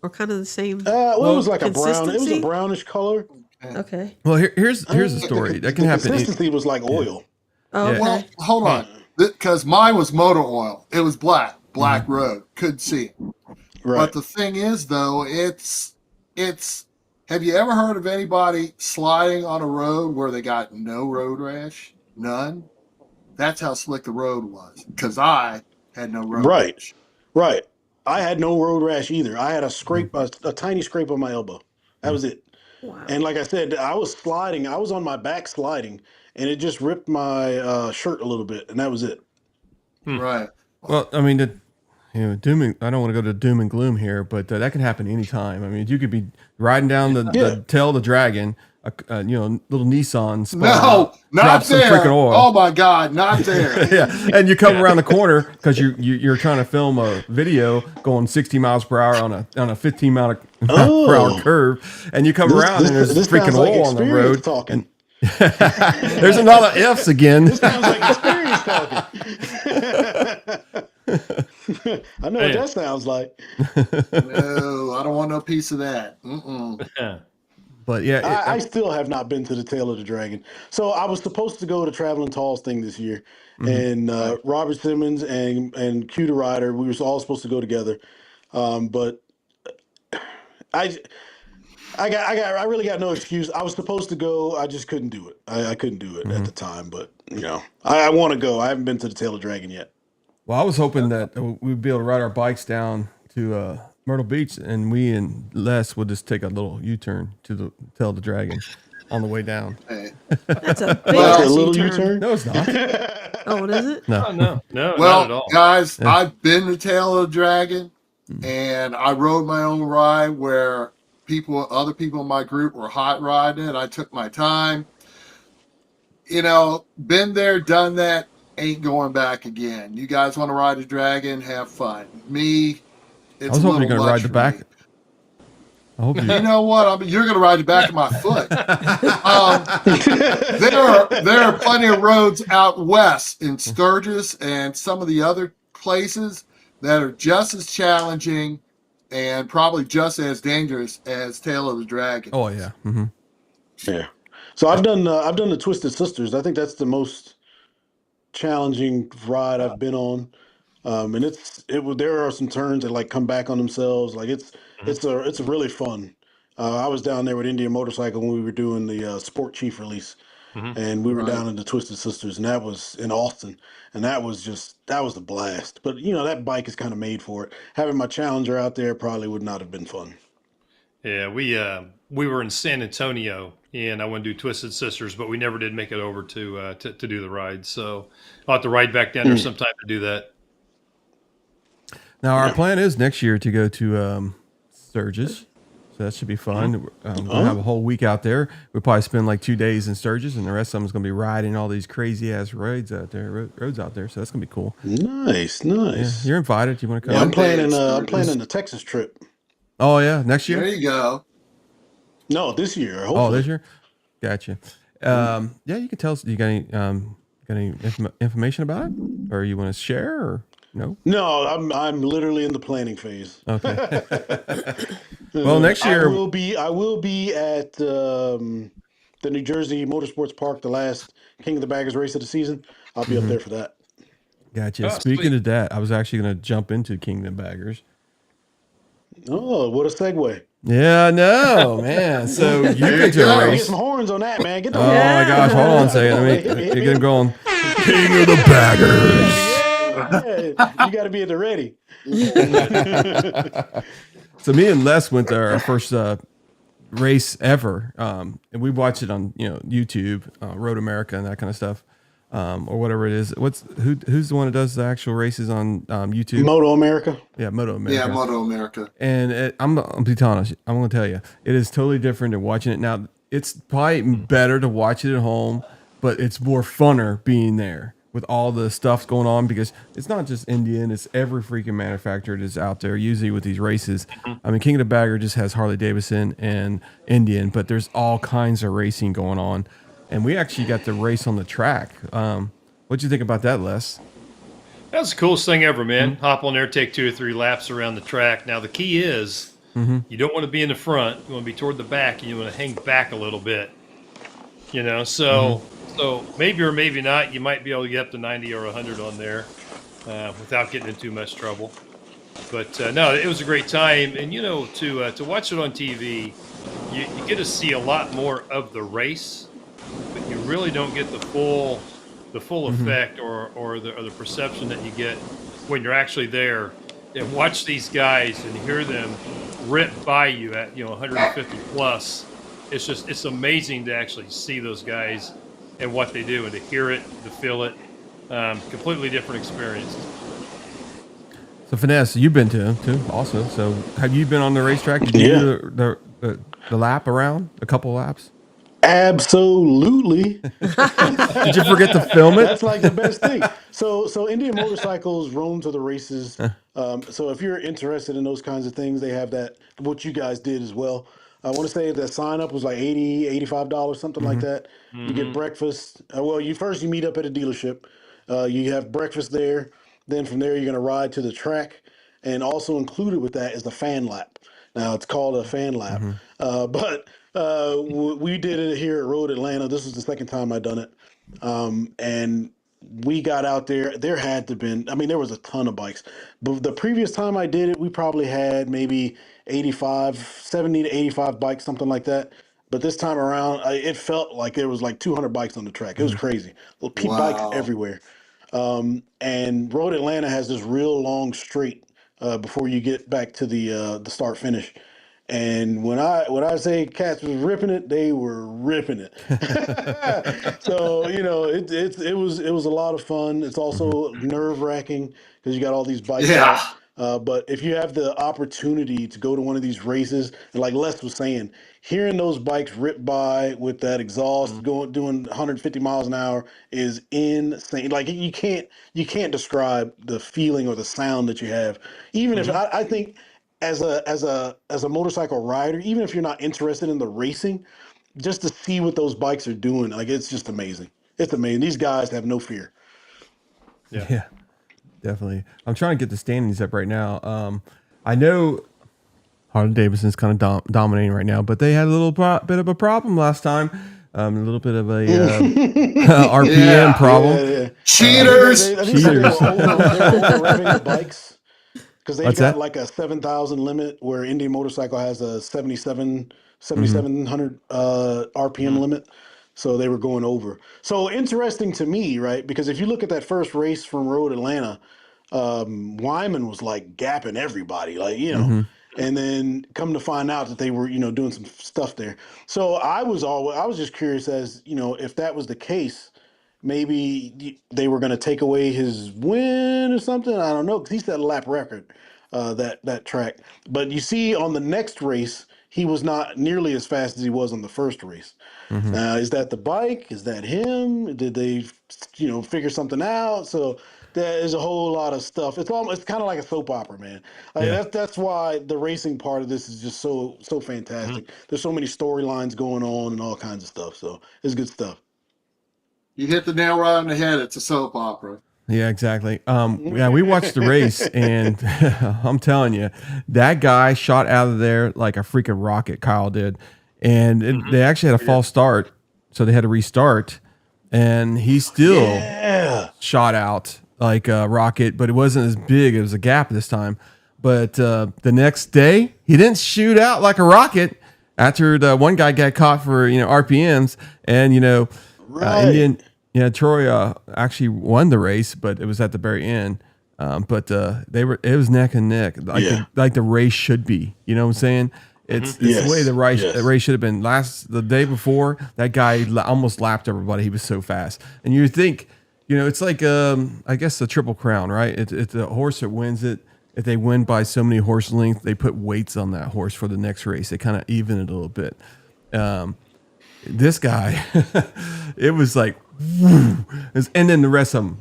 Or kind of the same. Well, it was like a brown. It was a consistency? brownish color. Okay. Well, here's the story. That can The happen. consistency was like oil. Oh, okay. Well, hold on. Because mine was motor oil. It was black road. Couldn't see it. Right. But the thing is, though, it's. Have you ever heard of anybody sliding on a road where they got no road rash? None. That's how slick the road was. Because I had no road rash. Right. I had no road rash either. I had a scrape, a tiny scrape on my elbow. That was it. Wow. And like I said, I was sliding. I was on my back sliding, and it just ripped my shirt a little bit, and that was it. Right. Well, I mean, doom. I don't want to go to doom and gloom here, but that can happen anytime. I mean, you could be riding down the tail of the dragon, little Nissan. No, not some there. freaking oil. Oh my God, not there. Yeah, and you come around the corner because you're trying to film a video going 60 miles per hour on a 15 mile per hour curve, and you come around and there's freaking oil on the road. Talking. There's a lot of ifs again. This sounds like experience talking. I know what that sounds like. No, I don't want no piece of that. But yeah, I still have not been to the tail of the dragon. So I was supposed to go to Traveling Talls thing this year, and Robert Simmons and Q the Rider, we were all supposed to go together. But I really got no excuse. I was supposed to go. I just couldn't do it. I couldn't do it at the time. But I want to go. I haven't been to the tail of the dragon yet. Well, I was hoping that we'd be able to ride our bikes down to Myrtle Beach, and we and Les would just take a little U-turn to the tail of the dragon on the way down. Hey. That's a big A ass little U-turn. U-turn. No, it's not. Oh, what is it? No. Oh, no, not at Well, all. guys, I've been to Tail of the Dragon, and I rode my own ride where other people in my group were hot riding it. I took my time. You know, been there, done that, ain't going back again. You guys want to ride a dragon, have fun. Me, I it's was a hoping little you're gonna much ride the for back. me. I hope You know what? You're going to ride the back of my foot. There are plenty of roads out west in Sturgis and some of the other places that are just as challenging and probably just as dangerous as Tail of the Dragon. Oh yeah. Mm-hmm. Yeah. So I've done the Twisted Sisters. I think that's the most challenging ride I've been on. And there are some turns that like come back on themselves. Like it's really fun. I was down there with Indian Motorcycle when we were doing the Sport Chief release, and we were Right. down in the Twisted Sisters, and that was in Austin, and that was a blast. But you know that bike is kind of made for it. Having my Challenger out there probably would not have been fun. Yeah, we were in San Antonio, and I went to do Twisted Sisters, but we never did make it over to do the ride. So I'll have to ride back down there sometime to do that. Now our plan is next year to go to Sturgis, so that should be fun. We'll have a whole week out there. We'll probably spend like 2 days in Sturgis, and the rest of them is going to be riding all these crazy ass roads out there. So that's going to be cool. Nice. Yeah, you're invited. You want to come? Yeah, I'm One day planning the Texas trip. Oh yeah, next year. There you go. No, this year. Hopefully. Oh, this year. Gotcha. Yeah, you can tell us. You got any information about it, or you want to share, or no? No, I'm literally in the planning phase. Okay. Well, next year I will be at the New Jersey Motorsports Park, the last King of the Baggers race of the season. I'll be up there for that. Gotcha. Oh, Speaking sweet. of that, I was actually going to jump into Kingdom Baggers. Oh, what a segue! Yeah, I know, man. So you've been you to go. a Get race. some horns on that, man. Get the Oh my gosh, hold on a second. Let me get him going. King of the Baggers. Yeah, you got to be at the ready. So me and Les went to our first race ever, and we watched it on YouTube, Road America, and that kind of stuff, or whatever it is. Who's the one that does the actual races on YouTube? Moto America. Yeah, Moto America. Yeah, Moto America. And I'm be honest, I'm going to tell you, it is totally different than watching it now. It's probably better to watch it at home, but it's more funner being there with all the stuff going on, because it's not just Indian, it's every freaking manufacturer that's out there usually with these races. I mean, King of the Bagger just has Harley-Davidson and Indian, but there's all kinds of racing going on. And we actually got to race on the track. What'd you think about that, Les? That's the coolest thing ever, man. Hop on there, take 2 or 3 laps around the track. Now, the key is you don't want to be in the front. You want to be toward the back, and you want to hang back a little bit. So maybe or maybe not, you might be able to get up to 90 or 100 on there without getting in too much trouble. But no, it was a great time. And, to watch it on TV, you get to see a lot more of the race, but you really don't get the full effect or the perception that you get when you're actually there and watch these guys and hear them rip by you at 150 plus. It's amazing to actually see those guys and what they do, and to hear it, to feel it. Completely different experience. So Vanessa, you've been to him too, also. So have you been on the racetrack? Did you do the lap around, a couple laps? Absolutely. Did you forget to film it? That's like the best thing. So Indian Motorcycles roam to the races. So if you're interested in those kinds of things, they have that, what you guys did as well. I want to say the sign up was like $80, $85, something like that. You get breakfast. You meet up at a dealership. You have breakfast there. Then from there, you're going to ride to the track. And also included with that is the fan lap. Now, it's called a fan lap. But we did it here at Road Atlanta. This is the second time I've done it. And we got out there. There had to been, there was a ton of bikes. But the previous time I did it, we probably had maybe 70 to 85 bikes, something like that. But this time around, it felt like there was like 200 bikes on the track. It was crazy. Bikes everywhere. And Road Atlanta has this real long straight before you get back to the start finish. And when I say cats was ripping it, they were ripping it. So it was a lot of fun. It's also nerve wracking because you got all these bikes out. But if you have the opportunity to go to one of these races, and like Les was saying, hearing those bikes rip by with that exhaust doing 150 miles an hour is insane. Like you can't describe the feeling or the sound that you have. Even if I think as a motorcycle rider, even if you're not interested in the racing, just to see what those bikes are doing, like it's just amazing. It's amazing. These guys have no fear. Yeah, definitely. I'm trying to get the standings up right now. I know Harley-Davidson's kind of dominating right now, but they had a little bit of a problem last time. A little bit of a RPM problem. Yeah. Cheaters. I think they were over-revving the bikes because they've What's got that? like a 7,000 limit where Indian Motorcycle has a 7,700 RPM limit. So they were going over. So interesting to me, right? Because if you look at that first race from Road Atlanta, Wyman was like gapping everybody, like, and then come to find out that they were, doing some stuff there. So I was just curious as, if that was the case, maybe they were going to take away his win or something. I don't know, because he set a lap record that track. But you see on the next race, he was not nearly as fast as he was on the first race. Now, is that the bike? Is that him? Did they, figure something out? So there's a whole lot of stuff. It's kind of like a soap opera, man. Like, that's why the racing part of this is just so fantastic. There's so many storylines going on and all kinds of stuff. So it's good stuff. You hit the nail right on the head. It's a soap opera. Yeah, exactly. We watched the race, and I'm telling you, that guy shot out of there like a freaking rocket. Kyle did, and they actually had a false start, so they had to restart, and he still shot out like a rocket, but it wasn't as big. It was a gap this time. But the next day, he didn't shoot out like a rocket. After the one guy got caught for RPMs, and Indian. Yeah, Troy actually won the race, but it was at the very end. But it was neck and neck, like the race should be. You know what I'm saying? It's the way the race should have been. The day before, that guy almost lapped everybody. He was so fast, and you think, it's like I guess the Triple Crown, right? It's the horse that wins it. If they win by so many horse lengths, they put weights on that horse for the next race. They kind of even it a little bit. This guy, it was like, and then the rest of them,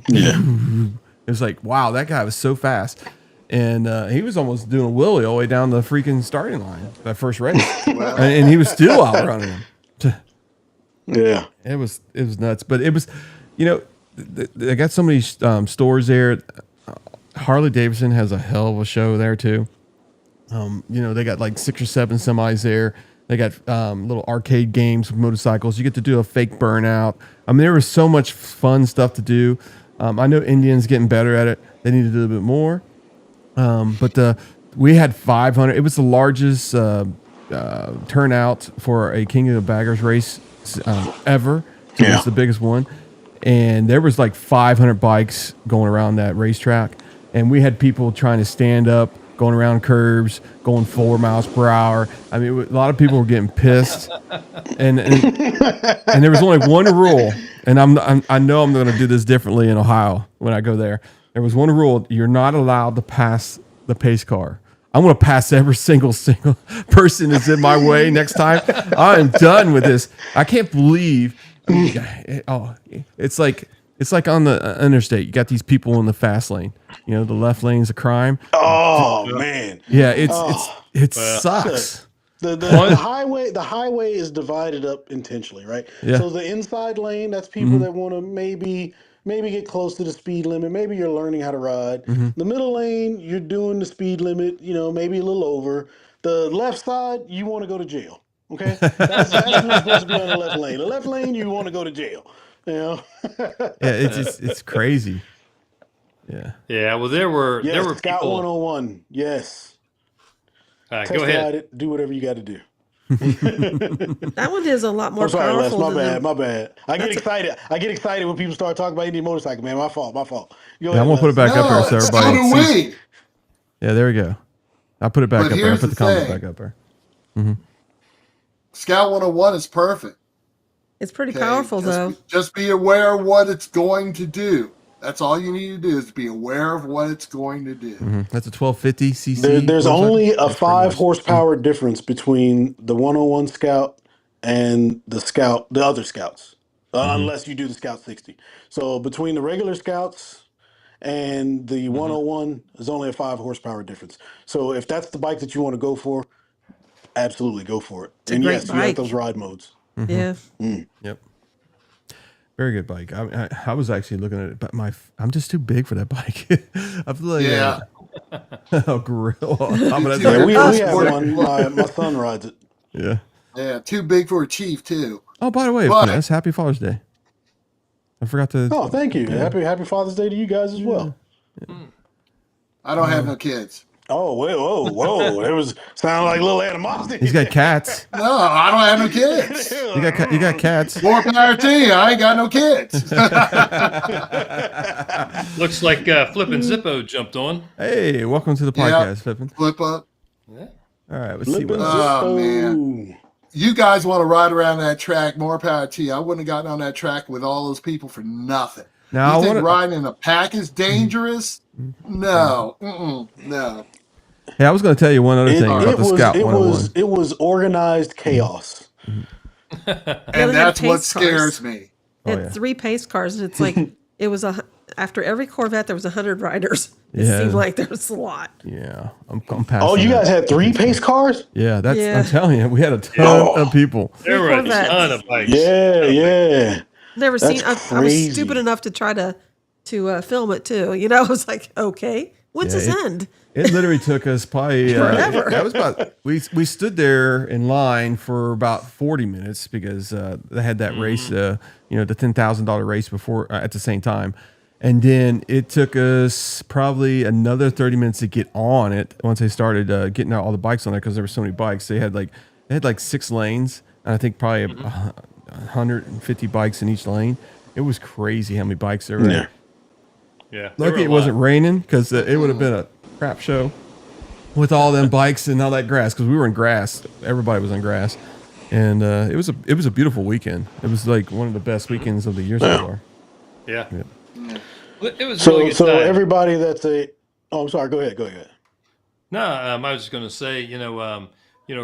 it was like, wow, that guy was so fast, and he was almost doing a wheelie all the way down the freaking starting line that first race, and he was still outrunning him. Yeah, it was nuts, but it was, they got so many stores there. Harley-Davidson has a hell of a show there too. They got like 6 or 7 semis there. They got little arcade games with motorcycles. You get to do a fake burnout. I mean, there was so much fun stuff to do. I know Indians getting better at it. They need to do a bit more. But we had 500. It was the largest turnout for a King of the Baggers race ever. So it's the biggest one. And there was like 500 bikes going around that racetrack. And we had people trying to stand up, going around curves, going 4 miles per hour. I mean, a lot of people were getting pissed, and there was only one rule. And I know I'm going to do this differently in Ohio when I go there. There was one rule: you're not allowed to pass the pace car. I'm going to pass every single person that's in my way next time. I am done with this. I can't believe. It's like on the interstate. You got these people in the fast lane. The left lane's a crime. Oh man. Yeah, it sucks. The highway is divided up intentionally, right? Yeah. So the inside lane, that's people that want to maybe get close to the speed limit. Maybe you're learning how to ride. The middle lane, you're doing the speed limit, maybe a little over. The left side, you want to go to jail. Okay? That's who's supposed to be on the left lane. The left lane, you want to go to jail. Yeah, it's crazy. Yeah. Yeah. Well, there were Scout people. 101. Yes. Go Test ahead. ride it. Do whatever you got to do. That one is a lot more I'm sorry, Les. powerful. My bad. I get excited when people start talking about Indian Motorcycle, man. My fault. Go ahead, I'm gonna put it back up there so everybody So do sees. we. Yeah, there we go. I'll put it back But up there. I'll here's put the the comment thing. back up there. Scout 101 is perfect. It's pretty Okay? powerful, though. Just be aware of what it's going to do. That's all you need to do is be aware of what it's going to do. That's a 1250 cc. There's motorcycle. only a That's pretty 5 nice. horsepower difference between the 101 Scout and the other Scouts, unless you do the Scout 60. So between the regular Scouts and the 101, there's only a 5 horsepower difference. So if that's the bike that you want to go for, absolutely go for it. It's a And great yes, you have bike. those ride modes. Yeah. Yep. Very good bike. I was actually looking at it, but I'm just too big for that bike. I feel like Yeah. oh, grill. I'm gonna Yeah, We Us have sport- one. My son rides it. yeah. Yeah, too big for a Chief too. Oh, by the way, But- Finesse, happy Father's Day. I forgot to. Oh, thank you. Happy Father's Day to you guys as well. I don't have no kids. Oh, whoa! It was sounded like a little animosity. He's got cats. No, I don't have no kids. You got cats. More power to you. I ain't got no kids. Looks like Flippin' Zippo jumped on. Hey, welcome to the podcast, Pippin. Flip up. Yeah. All right, let's see Flippin' what else. Oh, man. You guys want to ride around that track, more power to you. I wouldn't have gotten on that track with all those people for nothing. Now, You I think wanna- riding in a pack is dangerous? No. No. Hey, I was going to tell you one other thing about the Scout 101. It was organized chaos. And they had that's what pace cars. scares me. They had yeah. 3 pace cars, and it's like it was after every Corvette there was 100 riders. It Yeah. seemed like there was a lot. Yeah, I'm passing. Oh, you that. guys had 3 pace cars? Yeah, that's. Yeah. I'm telling you, we had a ton of people. There were a Corvettes. ton of bikes. Yeah. Never That's seen. I was crazy. stupid enough to try to film it too. You know, I was like, okay, when's Yeah, this end? It literally took us probably Forever. That was about we stood there in line for about 40 minutes because they had that race, the $10,000 race before at the same time, and then it took us probably another 30 minutes to get on it once they started getting out all the bikes on there because there were so many bikes. They had like 6 lanes, and I think probably 150 bikes in each lane. It was crazy how many bikes there were. Yeah. Yeah. there were Lucky a it lot. wasn't raining because it would have been a crap show with all them bikes and all that grass because we were in grass. Everybody was on grass, and it was a beautiful weekend. It was like one of the best weekends of the year so far. Yeah. Yeah. It was a really good So time. everybody that's I'm sorry, go ahead. No, I was just going to say,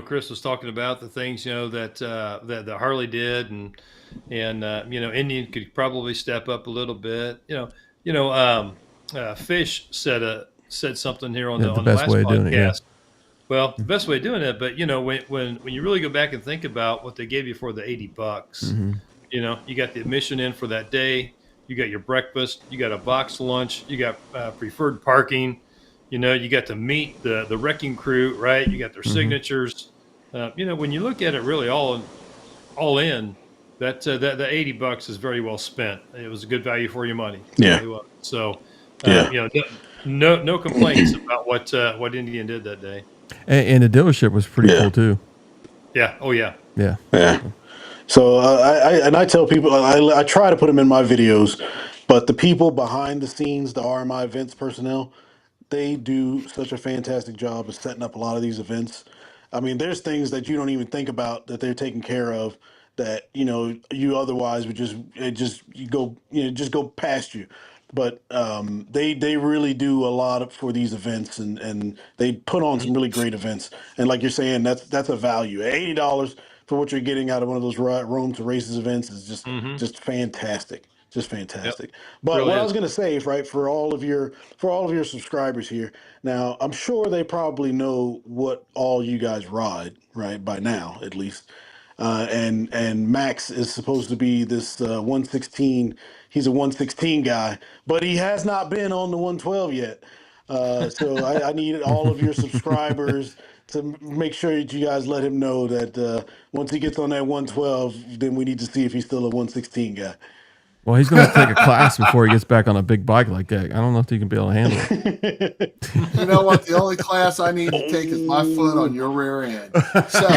Chris was talking about the things, that Harley did, and Indian could probably step up a little bit. Fish said something here on Yeah, the the on the best last way of podcast. doing it, yeah. Well, the best way of doing it, but when you really go back and think about what they gave you for the $80, Mm-hmm. You got the admission in for that day, you got your breakfast, you got a box lunch, you got preferred parking. You got to meet the wrecking crew, right? You got their signatures. When you look at it really all in, that $80 is very well spent. It was a good value for your money. It Yeah. really was. So, Yeah. no complaints about what Indian did that day. And the dealership was pretty Yeah. cool too. Yeah. Oh yeah. Yeah. Yeah. So I tell people I try to put them in my videos, but the people behind the scenes, the RMI events personnel, they do such a fantastic job of setting up a lot of these events. I mean, there's things that you don't even think about that they're taking care of that you otherwise would just go past you. But they really do a lot for these events, and they put on some really great events. And like you're saying, that's a value. $80 for what you're getting out of one of those Rome to Races events is just fantastic. Just fantastic. But Really what I is. was going to say is, right, for all of your subscribers here, now I'm sure they probably know what all you guys ride, right, by now at least. And Max is supposed to be this 116. He's a 116 guy, but he has not been on the 112 yet. So I need all of your subscribers to make sure that you guys let him know that once he gets on that 112, then we need to see if he's still a 116 guy. Well, he's going to take a class before he gets back on a big bike like that. I don't know if he can be able to handle it. You know what? The only class I need to take is my foot on your rear end. So,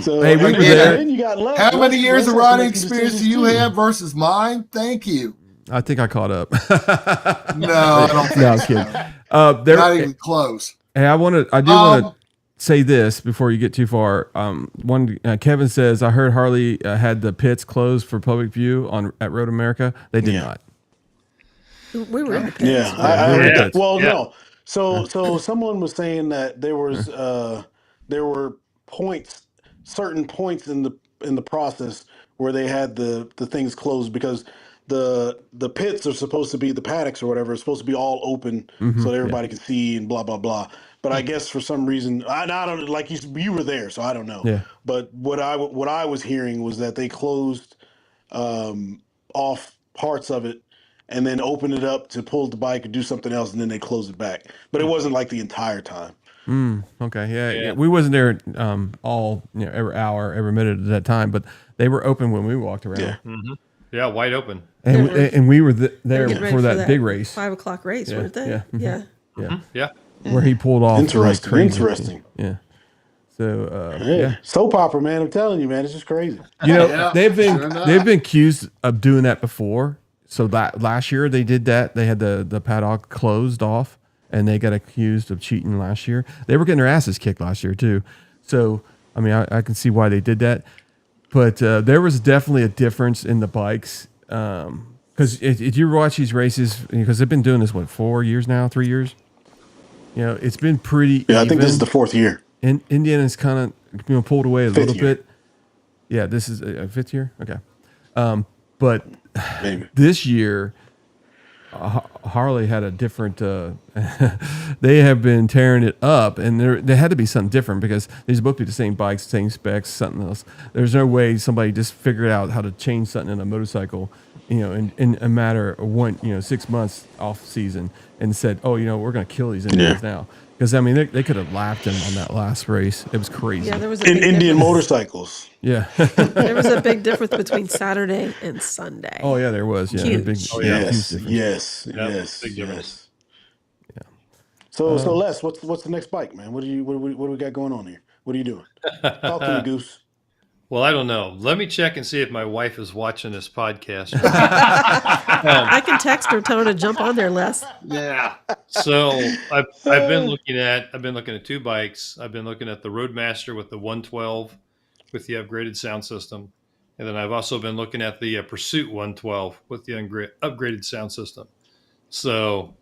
So hey, we were again, there. then you got Les. how many Les- years Les of has to riding make some experience do decisions you too. have versus mine? Thank you. I think I caught up. No, I don't think No, I'm so. kidding. Not even close. Hey, I do want to say this before you get too far. Kevin says, I heard Harley had the pits closed for public view at Road America. They did not. We were in the pits. Yeah. Yeah. No. So someone was saying that there were certain points in the process where they had the things closed because the pits are supposed to be the paddocks or whatever. It's supposed to be all open so that everybody can see and blah blah blah. But I guess for some reason, I don't like you were there, so I don't know. Yeah. But what I was hearing was that they closed off parts of it and then opened it up to pull the bike and do something else, and then they closed it back. But it wasn't like the entire time. Okay. Yeah. We wasn't there all every hour, every minute at that time, but they were open when we walked around. Yeah. Yeah, wide open. And we were there Getting ready for that big race. 5 o'clock race, Yeah, weren't they? yeah, Yeah. Yeah. Yeah. Where he pulled off. Interesting. like crazy. Interesting. Yeah. So Yeah. Soap opera, man. I'm telling you, man. It's just crazy. Yeah, they've sure enough. been accused of doing that before. So that last year they did that. They had the paddock closed off, and they got accused of cheating last year. They were getting their asses kicked last year too. So I mean, I can see why they did that. But there was definitely a difference in the bikes. Because if you watch these races, because they've been doing this 4 years now, 3 years. It's been pretty. Yeah, I even. think this is the 4th year. And Indiana's kind of pulled away a little year. bit. Yeah, this is a 5th year. Okay, but Maybe. this year, Harley had a different. They have been tearing it up, and there had to be something different because these both be the same bikes, same specs, something else. There's no way somebody just figured out how to change something in a motorcycle, in a matter of 6 months off season, and said, "Oh, we're going to kill these Indians now." Because I mean, they could have lapped him on that last race. It was crazy. Yeah, there was a big Indian difference. motorcycles. Yeah. There was a big difference between Saturday and Sunday. Oh yeah, there was. Yeah. Huge. Big, Oh, yeah. huge Yes, difference. yes, Yeah, yes, big difference. yes. So Les, what's the next bike, man? What do we got going on here? What are you doing? Talk to me, Goose. Well, I don't know. Let me check and see if my wife is watching this podcast. I can text her, tell her to jump on there, Les. Yeah. So I've been looking at 2 bikes. I've been looking at the Roadmaster with the 112 with the upgraded sound system, and then I've also been looking at the Pursuit 112 with the upgraded sound system. So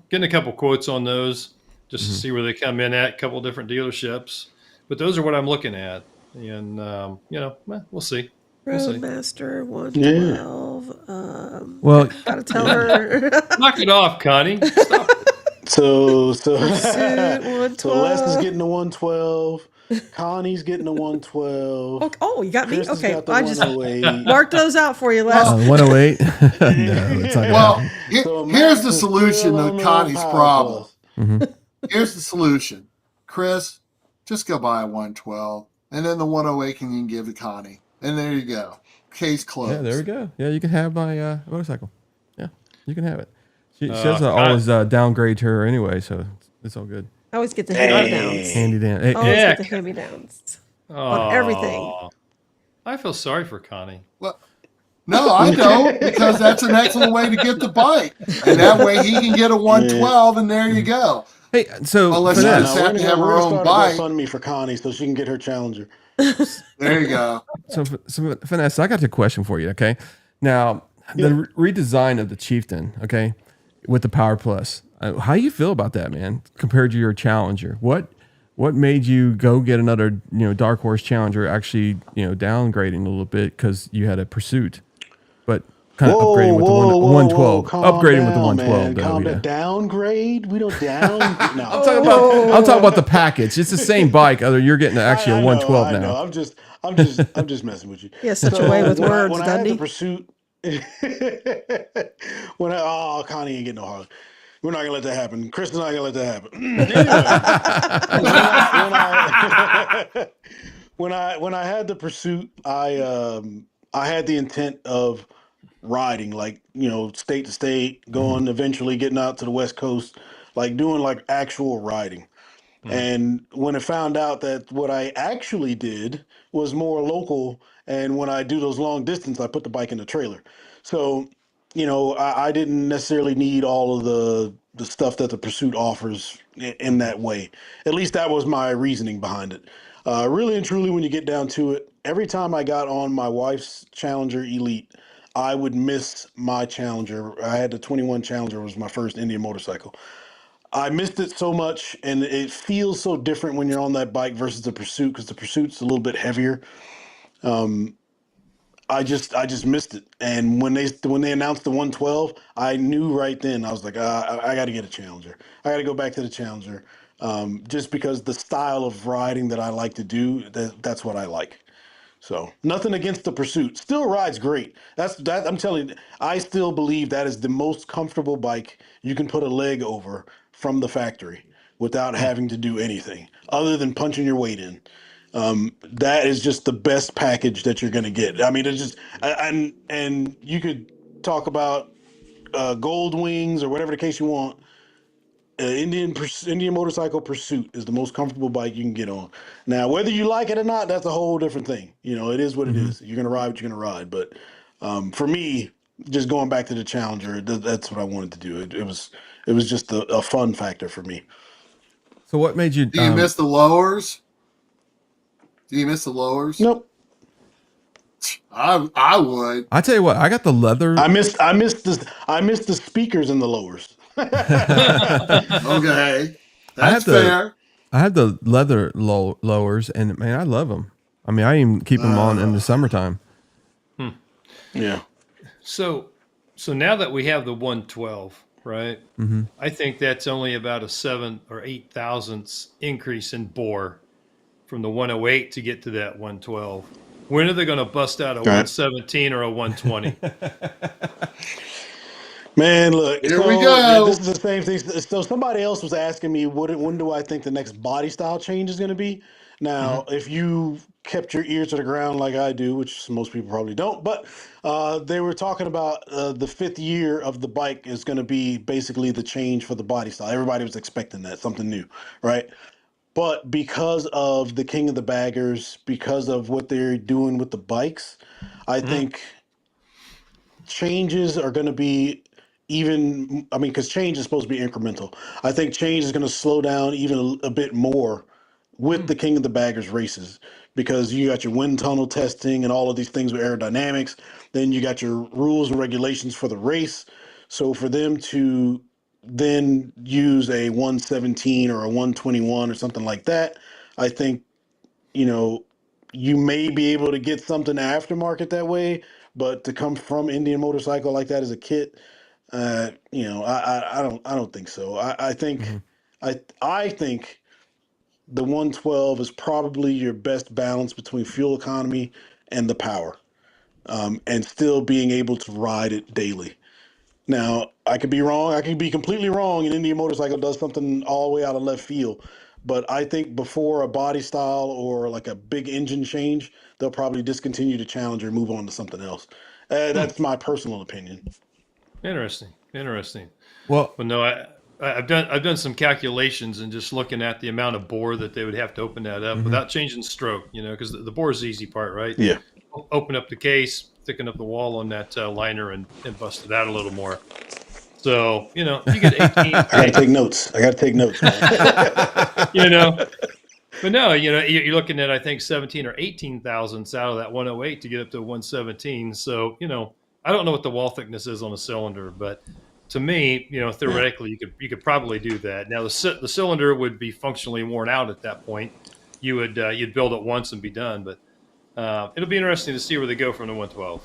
getting a couple quotes on those just to see where they come in at. A couple different dealerships, but those are what I'm looking at, and we'll see. Roadmaster 112. Well, Gotta tell her. Knock it off, Connie. Stop it. So Pursuit 112. so Les is getting the 112. Connie's getting the 112. Oh, you got me? Chris has Okay. got the I just 108. marked those out for you, Les. 108. No, it's not Well, gonna happen. So here's Max the is solution still to on the Connie's Power problem. Plus. Here's the solution. Chris, just go buy a 112, and then the 108 you can give to Connie. And there you go. Case closed. Yeah, there we go. Yeah, you can have my motorcycle. Yeah, you can have it. She doesn't always downgrade her anyway, so it's all good. I always get the hand-me-downs. Handy down. Hey, Always Yeah. get the hand-me-downs on everything. Aw. I feel sorry for Connie. Well, no, I don't, because that's an excellent way to get the bike. And that way he can get a 112, and there you go. hey, so Unless you Finesse, just have to have her own start bike. a GoFundMe for Connie so she can get her Challenger. There you go. so Finesse, I got a question for you. Okay, now the redesign of the Chieftain. Okay, with the Power Plus. How you feel about that, man? Compared to your Challenger, what made you go get another dark horse Challenger? Actually, downgrading a little bit because you had a Pursuit, but kind of upgrading with the 112. Upgrading with the 112. Calm down. Downgrade? We don't down. No. I'm talking about the package. It's the same bike, other you're getting actually a 112 now. I know. I'm just messing with you. He has such a way with words, when I doesn't had he? the Pursuit, Connie ain't getting no Harley. We're not gonna let that happen. Chris is not gonna let that happen. When I had the Pursuit, I had the intent of riding, like state to state, going eventually getting out to the West Coast, like doing like actual riding. And when I found out that what I actually did was more local, and when I do those long distance, I put the bike in the trailer. So I didn't necessarily need all of the stuff that the Pursuit offers in that way. At least that was my reasoning behind it. Really and truly, when you get down to it, every time I got on my wife's Challenger Elite, I would miss my Challenger. I had the 21 Challenger, was my first Indian motorcycle. I missed it so much, and it feels so different when you're on that bike versus the Pursuit, because the Pursuit's a little bit heavier. I just missed it, and when they announced the 112, I knew right then. I was like, I got to get a Challenger. I got to go back to the Challenger, just because the style of riding that I like to do, that's what I like. So nothing against the Pursuit, still rides great. That I'm telling you, I still believe that is the most comfortable bike you can put a leg over from the factory without having to do anything other than punching your weight in. That is just the best package that you're going to get. I mean, it's just, and you could talk about Gold Wings or whatever the case you want. Indian motorcycle Pursuit is the most comfortable bike you can get on. Now, whether you like it or not, that's a whole different thing. It is what it is. You're going to ride what you're going to ride. But for me, just going back to the Challenger, that's what I wanted to do. It was just a fun factor for me. So what made you? Do you miss the lowers? Do you miss the lowers? Nope. I would. I tell you what, I got the leather. I missed the speakers in the lowers. Okay, that's fair. I had the leather lowers, and man, I love them. I mean, I even keep them on in the summertime. Yeah. So now that we have the 112, right? Mm-hmm. I think that's only about a 7 or 8 thousandths increase in bore from the 108 to get to that 112. When are they going to bust out a 117 or a 120? Man, look. Here we go. This is the same thing. So somebody else was asking me, when do I think the next body style change is going to be? Now, if you kept your ear to the ground like I do, which most people probably don't, but they were talking about the 5th year of the bike is going to be basically the change for the body style. Everybody was expecting that, something new, right? But because of the King of the Baggers, because of what they're doing with the bikes, I think changes are going to be because change is supposed to be incremental. I think change is going to slow down even a bit more with the King of the Baggers races, because you got your wind tunnel testing and all of these things with aerodynamics. Then you got your rules and regulations for the race. So for them to then use a 117 or a 121 or something like that, I think, you may be able to get something aftermarket that way, but to come from Indian Motorcycle like that as a kit, I don't think so. I think I think the 112 is probably your best balance between fuel economy and the power, and still being able to ride it daily. Now, I could be wrong. I could be completely wrong, and Indian Motorcycle does something all the way out of left field. But I think before a body style or like a big engine change, they'll probably discontinue the Challenger and move on to something else. That's my personal opinion. Interesting. Well, no, I've done some calculations and just looking at the amount of bore that they would have to open that up without changing stroke, because the bore is the easy part, right? Yeah. Open up the case, thicken up the wall on that liner and bust it out a little more. So, you get 18. I got to take notes. Man. But no, you're looking at, I think, 17 or 18 thousandths out of that 108 to get up to 117. So, I don't know what the wall thickness is on a cylinder, but to me, theoretically, you could probably do that. Now, the cylinder would be functionally worn out at that point. You'd build it once and be done, but it'll be interesting to see where they go from the 112.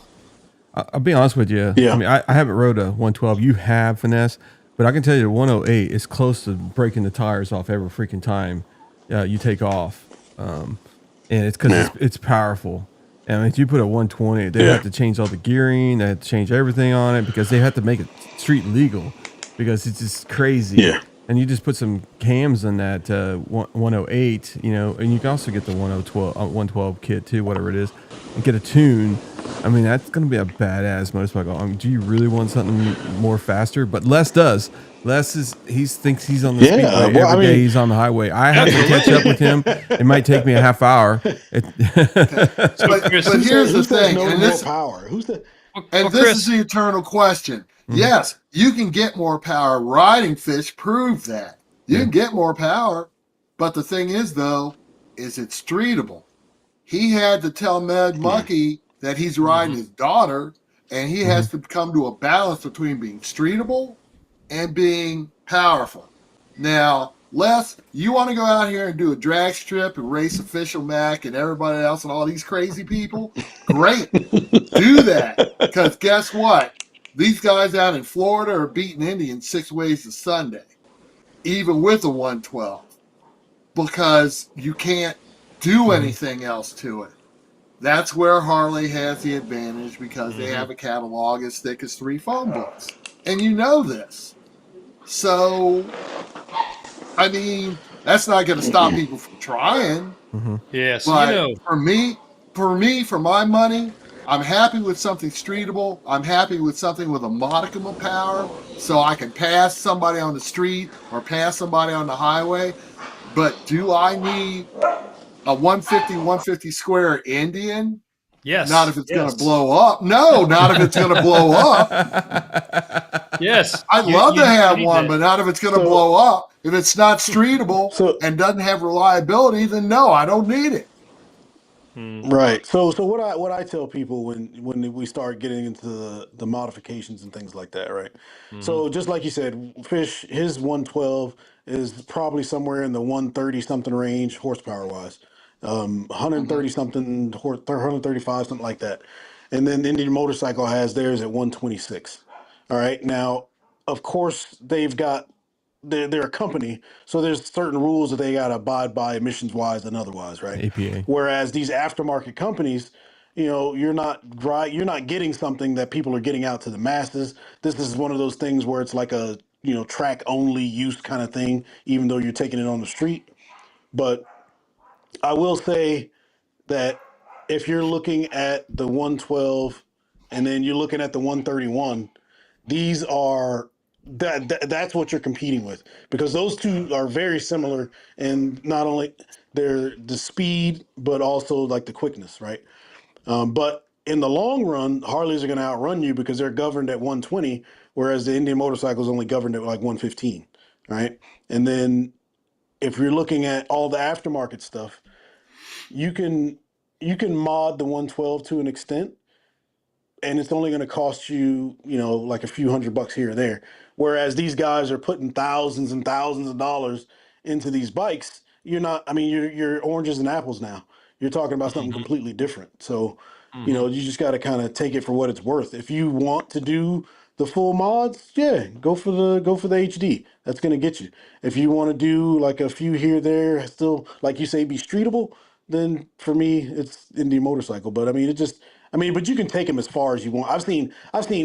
I'll be honest with you. Yeah. I mean, I haven't rode a 112. You have, Finesse, but I can tell you the 108 is close to breaking the tires off every freaking time you take off. And it's because it's powerful. And if you put a 120, they have to change all the gearing. They have to change everything on it because they have to make it street legal because it's just crazy. Yeah. And you just put some cams in that 108, and you can also get the 112 kit too, whatever it is, and get a tune. I mean, that's going to be a badass motorcycle. Do you really want something more faster? But Les does. He thinks he's on the speedway every day. He's on the highway. I have to catch up with him. It might take me a half hour. But here's the thing. No And more power. And this is the eternal question. Yes, you can get more power. Riding fish prove that. You can get more power. But the thing is, though, is it's streetable. He had to tell Mad Monkey that he's riding his daughter, and he has to come to a balance between being streetable and being powerful. Now, Les, you want to go out here and do a drag strip and race Official Mac and everybody else and all these crazy people? Great. Do that. Because guess what? These guys out in Florida are beating Indians 6 ways to Sunday, even with a 112, because you can't do anything else to it. That's where Harley has the advantage because they have a catalog as thick as 3 phone books. And you know this. So, I mean, that's not going to stop people from trying. Yes, But for my money, I'm happy with something streetable. I'm happy with something with a modicum of power so I can pass somebody on the street or pass somebody on the highway. But do I need a 150 square Indian? Yes. Not if it's going to blow up. No, not if it's going to blow up. Yes. I'd love to have one, but not if it's going to blow up. If it's not streetable and doesn't have reliability, then no, I don't need it. Right. So what I tell people when we start getting into the modifications and things like that, right? So just like you said, Fish, his 112 is probably somewhere in the 130 something range horsepower wise. 130 something, 135, something like that. And then the Indian Motorcycle has theirs at 126. All right. Now, of course, they're a company, so there's certain rules that they got to abide by emissions wise and otherwise, right? APA. Whereas these aftermarket companies, you're not getting something that people are getting out to the masses. This is one of those things where it's like a track only use kind of thing, even though you're taking it on the street. But I will say that if you're looking at the 112 and then you're looking at the 131, these are that's what you're competing with, because those two are very similar, and not only they're the speed but also like the quickness, right? But in the long run, Harleys are going to outrun you because they're governed at 120, whereas the Indian Motorcycle is only governed at like 115, right? And then if you're looking at all the aftermarket stuff, you can mod the 112 to an extent, and it's only going to cost you, like a few $100 here or there. Whereas these guys are putting thousands and thousands of dollars into these bikes. You're oranges and apples now. You're talking about something completely different. So, you just got to kind of take it for what it's worth. If you want to do the full mods, yeah, go for the HD. That's going to get you. If you want to do like a few here, there, still, like you say, be streetable, then for me, it's Indian Motorcycle. But but you can take them as far as you want. I've seen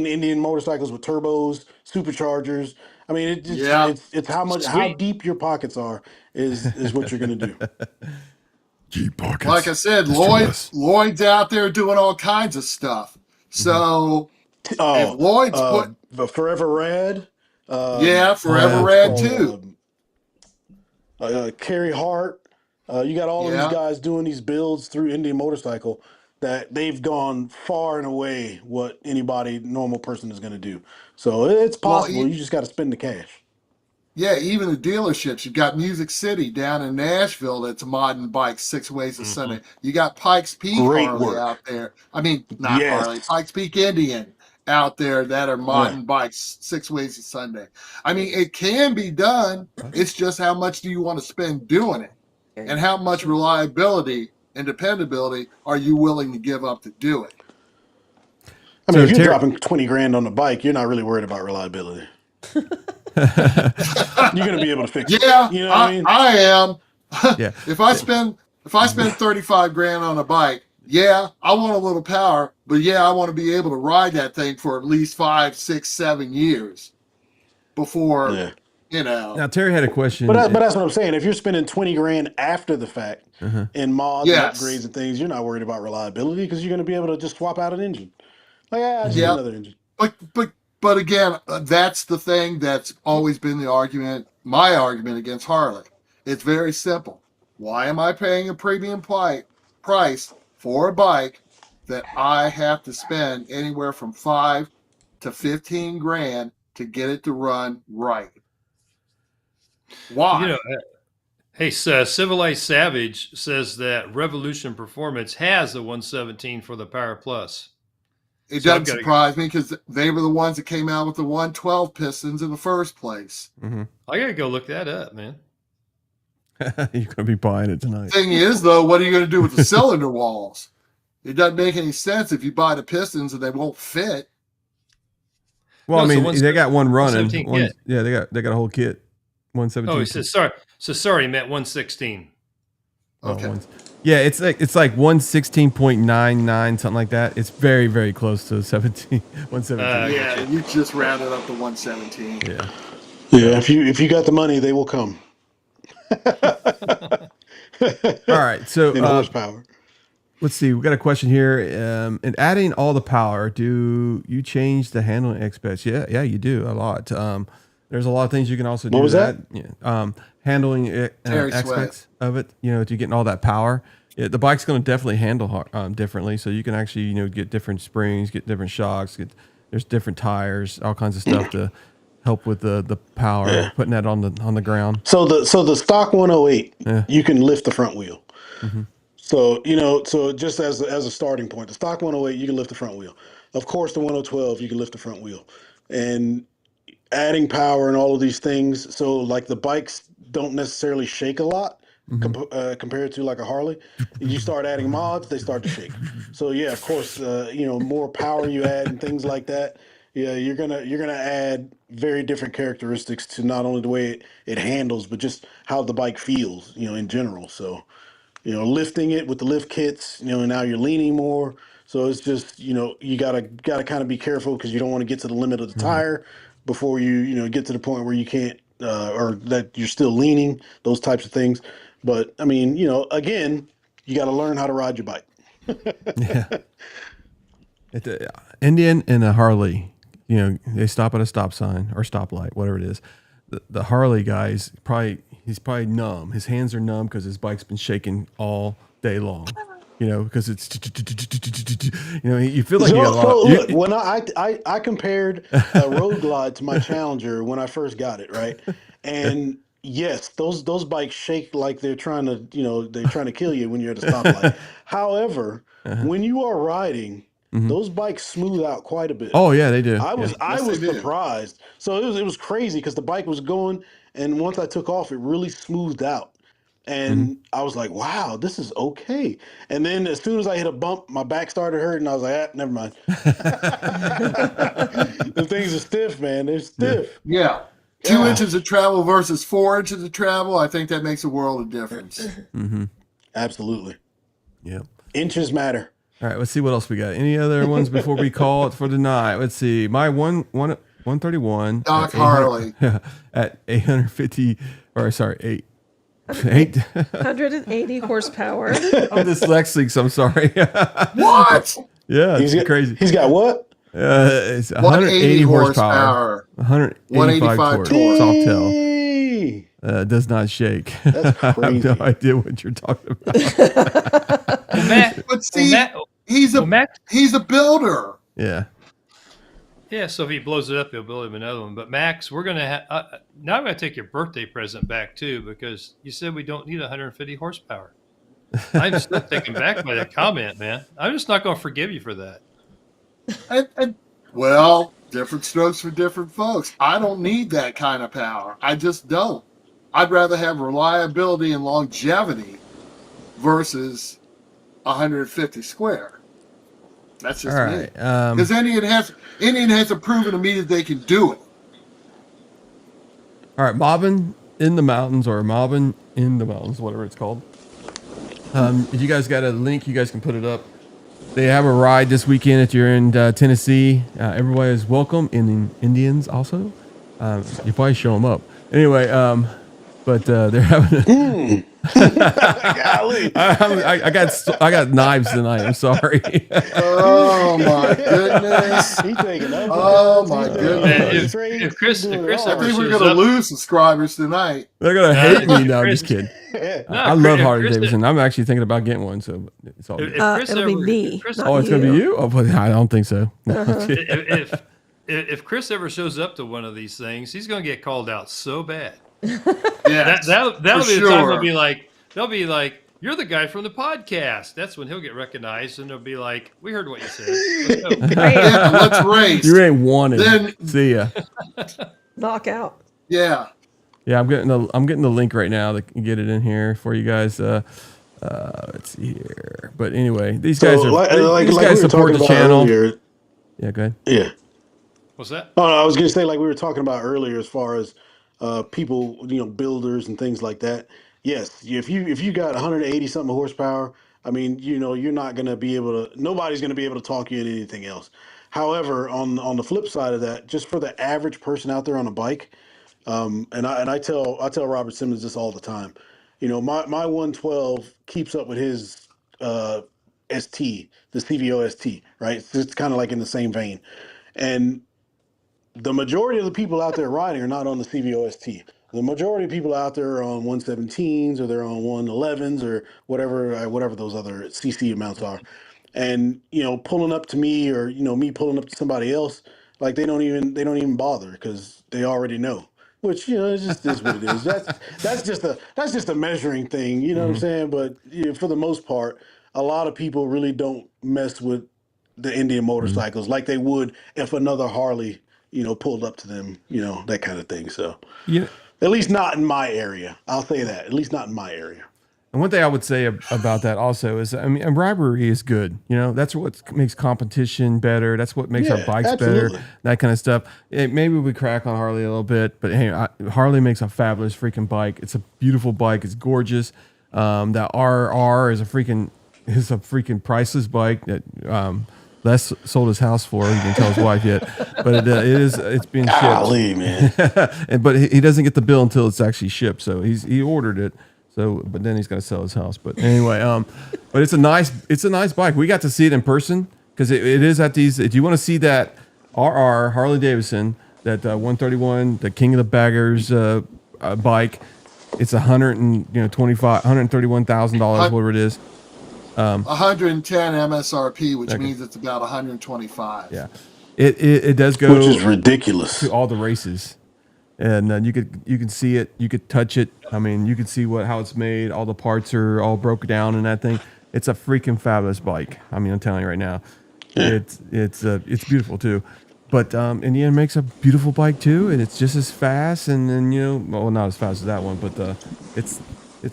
Indian motorcycles with turbos, superchargers. I mean, it's how deep your pockets are is what you're gonna do. Deep pockets. Like I said, Lloyd's out there doing all kinds of stuff. So if Lloyd's the Forever Rad, Forever Rad too. Carry Hart. You got all of these guys doing these builds through Indian Motorcycle that they've gone far and away what anybody normal person is going to do. So it's possible. You just got to spend the cash. Yeah, even the dealerships. You've got Music City down in Nashville that's modding bikes 6 ways a Sunday. You got Pikes Peak Harley out there. I mean, not Harley, Pikes Peak Indian out there that are modding bikes 6 ways a Sunday. I mean, it can be done. It's just how much do you want to spend doing it? And how much reliability and dependability are you willing to give up to do it? I mean, if you're dropping 20 grand on a bike, you're not really worried about reliability. You're going to be able to fix it. Yeah, you know what I mean? I am. Yeah. If I spend 35 grand on a bike, I want a little power, but I want to be able to ride that thing for at least 5, 6, 7 years before Now Terry had a question. But that's what I'm saying. If you're spending 20 grand after the fact in mods and upgrades and things, you're not worried about reliability because you're going to be able to just swap out an engine. Like, just another engine. But again, that's the thing that's always been my argument against Harley. It's very simple. Why am I paying a premium price for a bike that I have to spend anywhere from 5 to 15 grand to get it to run right. Why? You know, hey, Civilized Savage says that Revolution Performance has a 117 for the Power Plus. It So I've doesn't gotta- surprise me because they were the ones that came out with the 112 pistons in the first place. Mhm. I got to go look that up, man. You're gonna be buying it tonight. Thing is, though, what are you going to do with the cylinder walls? It doesn't make any sense if you buy the pistons and they won't fit. Well, No, I it's a mean, they got one running. 117 One, kit. yeah, they got a whole kit. 117. Oh, he says sorry. So sorry, he meant 116. Okay. Yeah, it's like 116.99, something like that. It's very, very close to 117. Yeah, you just rounded up to 117. Yeah. Yeah, if you got the money, they will come. All right. So In horsepower. let's see. We got a question here. In adding all the power, do you change the handling aspects? Yeah, you do a lot. There's a lot of things you can also do. What was that? Yeah. Handling Terry aspects of it. You know, if you're getting all that power, the bike's going to definitely handle differently. So you can actually, get different springs, get different shocks, there's different tires, all kinds of stuff to help with the power, putting that on the ground. So the stock 108, Yeah. you can lift the front wheel. Mm-hmm. So so just as a starting point, the stock 108, you can lift the front wheel. Of course, the 1012, you can lift the front wheel. And adding power and all of these things, so like the bikes don't necessarily shake a lot compared to like a Harley. You start adding mods, they start to shake. So yeah, of course, more power you add and things like that. Yeah, you're gonna add very different characteristics to not only the way it handles, but just how the bike feels, in general. So, lifting it with the lift kits, and now you're leaning more. So it's just, you gotta kind of be careful because you don't want to get to the limit of the tire before you get to the point where you can't, or that you're still leaning, those types of things. But I mean, again, you got to learn how to ride your bike. Yeah. Indian and a Harley, they stop at a stop sign or stoplight, whatever it is. The Harley guy he's probably numb. His hands are numb because his bike's been shaking all day long. Because it's you feel like you got a lot. Look, when I compared a Road Glide to my Challenger when I first got it, right? And yes, those bikes shake like they're trying to kill you when you're at a stoplight. However, when you are riding, those bikes smooth out quite a bit. Oh yeah, they do. I was Yes, they do. surprised. So it was crazy because the bike was going, and once I took off, it really smoothed out. And I was like, wow, this is okay. And then as soon as I hit a bump, my back started hurting. I was like, never mind. The things are stiff, man. They're stiff. Yeah. 2 inches of travel versus 4 inches of travel, I think that makes a world of difference. Absolutely. Yeah. Inches matter. All right, let's see what else we got. Any other ones before we call it for the night? Let's see. My 131 Doc at Harley. at 850, or sorry, 180 horsepower. I'm dyslexic, so I'm sorry. What? Yeah, it's crazy. He's got what? It's 180 horsepower, 185 torque. Hey! Softail. Does not shake. That's I have crazy. no idea what you're talking about. Well, Matt, But see, Matt, he's a builder. Yeah. yeah. So if he blows it up, he'll build him another one. But Max, we're gonna now I'm gonna take your birthday present back too because you said we don't need 150 horsepower. I'm still taken back by that comment, man. I'm just not gonna forgive you for that. Well, different strokes for different folks. I don't need that kind of power. I just don't. I'd rather have reliability and longevity versus 150 square. That's just All me. right. Because Indian hasn't proven to me that they can do it. All right, mobbing in the mountains or mobbing in the mountains, whatever it's called. If you guys got a link, you guys can put it up. They have a ride this weekend if you're in Tennessee. Everybody is welcome, and Indians also. You probably show them up. Anyway, but they're having. Golly. I got knives tonight. I'm sorry. Oh my goodness. He's taking up. Oh my goodness. If Chris I ever think we're shows going to up, lose subscribers tonight. They're gonna hate me. No, I'm just kidding. I love Harley Davidson. I'm actually thinking about getting one, so it's all good. It'll be me. Oh, it's gonna be you? Oh, but I don't think so. If Chris ever shows up to one of these things, he's going to get called out so bad. Yeah, That'll be the time they'll be like, you're the guy from the podcast. That's when he'll get recognized, and they'll be like, we heard what you said. Let's go. yeah, let's race. You ain't wanted. Then See ya. Knockout. yeah. Yeah, I'm getting the link right now to get it in here for you guys. Let's see here. But anyway, these guys these guys support the channel. Earlier. Yeah, go ahead. Yeah. What's that? Oh, no, I was going to say, like we were talking about earlier, as far as people, builders and things like that. Yes, if you got 180 something horsepower, I mean, you're not going to be able to. Nobody's going to be able to talk you into anything else. However, on the flip side of that, just for the average person out there on a bike, and I tell Robert Simmons this all the time. My 112 keeps up with his ST, the CVO ST, right? It's kind of like in the same vein, and the majority of the people out there riding are not on the CVOST. The majority of people out there are on 117s or they're on 111s or whatever those other CC amounts are. And, pulling up to me or, me pulling up to somebody else, like they don't even bother because they already know. Which, it just is what it is. That's just a measuring thing, you know what I'm saying? But for the most part, a lot of people really don't mess with the Indian motorcycles like they would if another Harley pulled up to them, that kind of thing. So, at least not in my area. I'll say that. At least not in my area. And one thing I would say about that also is, a rivalry is good. That's what makes competition better. That's what makes our bikes better. That kind of stuff. Maybe we crack on Harley a little bit, but hey, Harley makes a fabulous freaking bike. It's a beautiful bike. It's gorgeous. That RR is a freaking priceless bike that Les sold his house for. He didn't tell his wife yet, but it's being shipped. Golly, man. But he doesn't get the bill until it's actually shipped. So he ordered it. So, but then he's got to sell his house. But anyway, but it's a nice bike. We got to see it in person because it is at these. If you want to see that RR Harley Davidson, that 131, the King of the Baggers bike, it's $131,000, whatever it is. 110 MSRP, which means it's about 125. Yeah, it does go, which is ridiculous, to all the races, and you can see it, you could touch it. I mean, you can see how it's made. All the parts are all broken down in that thing. It's a freaking fabulous bike. I mean, I'm telling you right now, it's beautiful too. But Indiana makes a beautiful bike too, and it's just as fast, and then not as fast as that one, but it's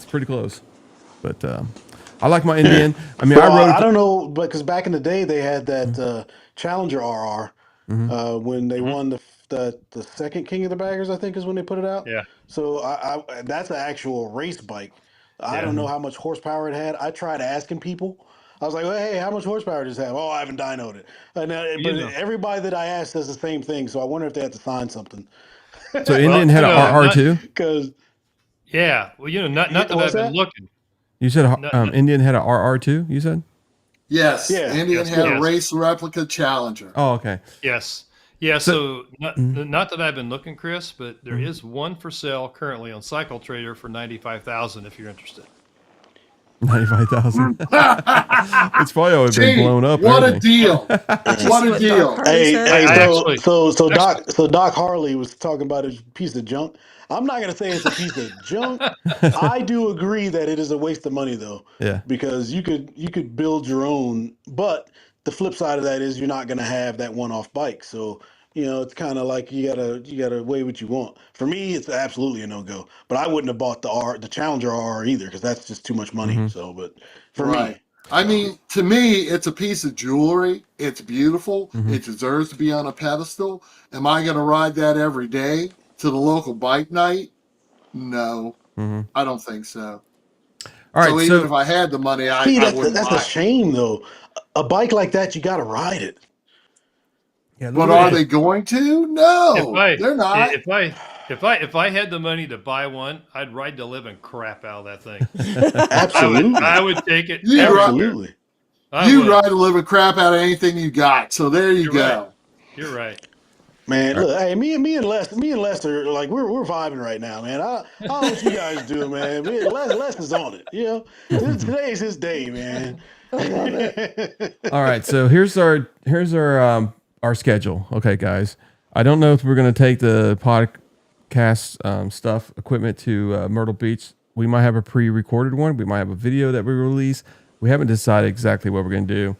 pretty close. But I like my Indian. I mean, I don't know, but because back in the day they had that Challenger RR when they won the second King of the Baggers, I think is when they put it out. Yeah. So I that's an actual race bike. I don't know how much horsepower it had. I tried asking people. I was like, well, hey, how much horsepower does it have? Oh, I haven't dynoed it. But everybody that I asked says the same thing. So I wonder if they had to sign something. So Indian had an RR too? Because not that I've been looking. You said Indian had an RR too, you said? Yes. Yeah. Indian had a race replica Challenger. Oh, okay. Yes. Yeah, so not that I've been looking, Chris, but there is one for sale currently on Cycle Trader for $95,000 if you're interested. 95,000. It's probably always been blown up. What a deal! What a deal! So Doc Harley was talking about a piece of junk. I'm not gonna say it's a piece of junk. I do agree that it is a waste of money though. Yeah. Because you could build your own, but the flip side of that is you're not gonna have that one-off bike. So it's kind of like you gotta weigh what you want. For me, it's absolutely a no-go. But I wouldn't have bought the Challenger RR either because that's just too much money. So, but for me, I mean, to me, it's a piece of jewelry. It's beautiful. It deserves to be on a pedestal. Am I going to ride that every day to the local bike night? No, I don't think so. All right, so even if I had the money, I wouldn't. That's a shame, though. A bike like that, you got to ride it. Yeah, but are they going to? No, they're not. If I had the money to buy one, I'd ride the living crap out of that thing. Absolutely, I would take it. Absolutely, you ride the living crap out of anything you got. So there you go. Right. You're right. Man, look, hey, me and Les are like we're vibing right now, man. I don't know what you guys do, man. Les is on it. You know, today's his day, man. I love it. All right, so here's our schedule. Okay, guys, I don't know if we're gonna take the podcast stuff equipment to Myrtle Beach. We might have a pre-recorded one. We might have a video that we release. We haven't decided exactly what we're gonna do.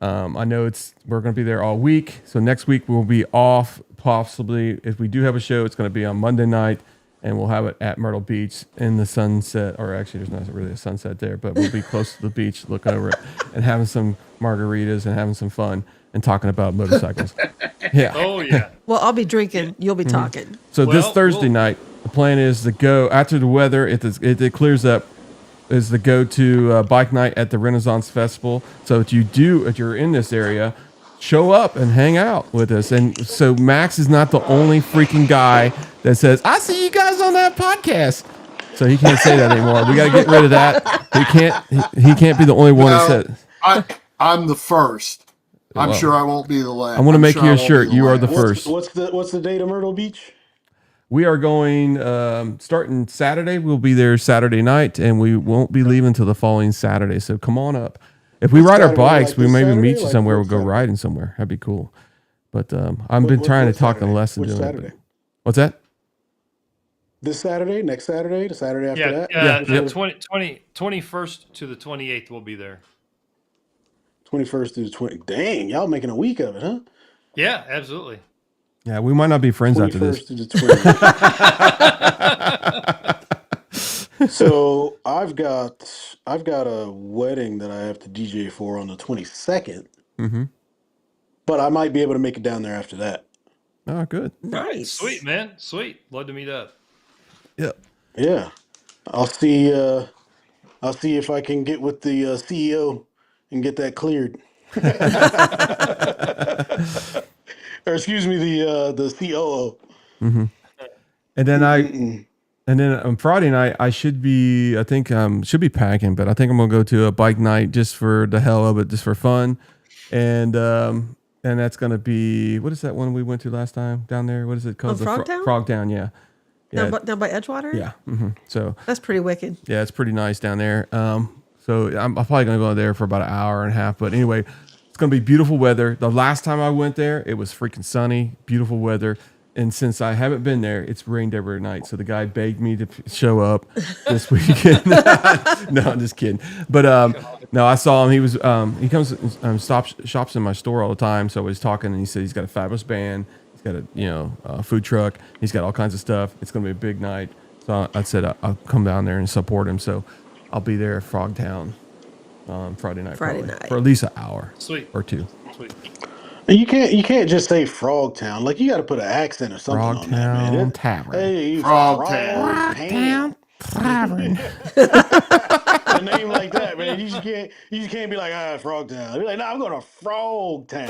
I know we're gonna be there all week. So next week we'll be off. Possibly, if we do have a show, it's gonna be on Monday night, and we'll have it at Myrtle Beach in the sunset. Or actually, there's not really a sunset there, but we'll be close to the beach, looking over it, and having some margaritas and having some fun and talking about motorcycles. Yeah. Oh yeah. Well, I'll be drinking. You'll be talking. So this Well, Thursday night, the plan is to go after the weather. If it clears up, is to go to bike night at the Renaissance Festival. So if you're in this area, show up and hang out with us. And so Max is not the only freaking guy that says, "I see you guys on that podcast." So he can't say that anymore. We got to get rid of that. He can't be the only one that says. I'm the first. I'm sure I won't be the last. I want to make you a shirt. You are the last. first. What's the date of Myrtle Beach? We are going starting Saturday. We'll be there Saturday night, and we won't be leaving until the following Saturday. So come on up. If we ride our bikes, we maybe meet you somewhere. We'll go riding somewhere. That'd be cool. But I've been trying to talk to Les and doing it. What's that? This Saturday, next Saturday, the Saturday after that? The 21st to the 28th we'll be there. 21st through the 20. Dang, y'all making a week of it, huh? Yeah, absolutely. Yeah, we might not be friends after this. 21st through the 20th. So I've got a wedding that I have to DJ for on the 22nd. Mm-hmm. But I might be able to make it down there after that. Oh, good. Nice. Sweet, man. Sweet. Love to meet up. Yeah. Yeah. I'll see if I can get with the CEO and get that cleared. Or excuse me, the COO. Mm-hmm. And then on Friday night I should be packing, but I think I'm gonna go to a bike night just for the hell of it, just for fun. And that's gonna be, what is that one we went to last time down there? What is it called? Frogtown? Frogtown, yeah. Down by Edgewater? Yeah. Mm-hmm. So that's pretty wicked. yeah, it's pretty nice down there. So I'm probably gonna go there for about an hour and a half. But anyway, it's gonna be beautiful weather. The last time I went there, it was freaking sunny, beautiful weather. And since I haven't been there, it's rained every night. So the guy begged me to show up this weekend. No, I'm just kidding. But no, I saw him. He was he comes shops in my store all the time. So I was talking, and he said he's got a fabulous band. He's got a food truck. He's got all kinds of stuff. It's gonna be a big night. So I said I'll come down there and support him. So I'll be there at Frogtown Friday night for at least an hour. Sweet. Or two. Sweet. You can't just say Frogtown. Like, you got to put an accent or something on that, man. Tavern. Hey, Frogtown Tavern. A name like that, man. You just can't be like, Frogtown. You're like, no, I'm going to Frogtown.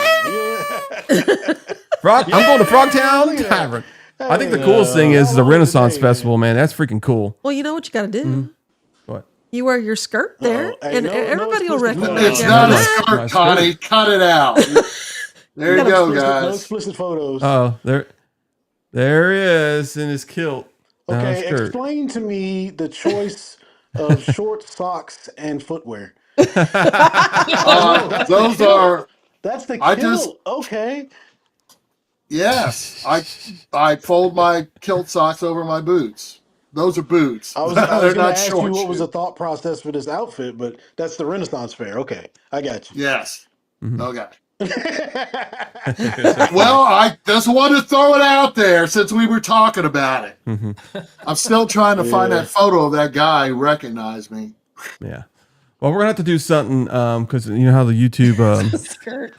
I'm going to Frogtown Tavern. I think the coolest thing is the Renaissance Festival, man. That's freaking cool. Well, you know what you got to do? Mm-hmm. What? You wear your skirt there, and everybody will recognize It's not a skirt, Connie. Cut it out. There you go, guys. No explicit photos. Oh, there he is in his kilt. Okay, explain to me the choice of short socks and footwear. Those are. That's the kilt. Okay. Yes, I fold my kilt socks over my boots. Those are boots. I was going to ask you what was the thought process for this outfit, but that's the Renaissance Fair. Okay, I got you. Yes. Mm-hmm. Okay. Well, I just wanted to throw it out there since we were talking about it. Mm-hmm. I'm still trying to find that photo of that guy who recognized me. Yeah. Well, we're gonna have to do something because you know how the YouTube skirt.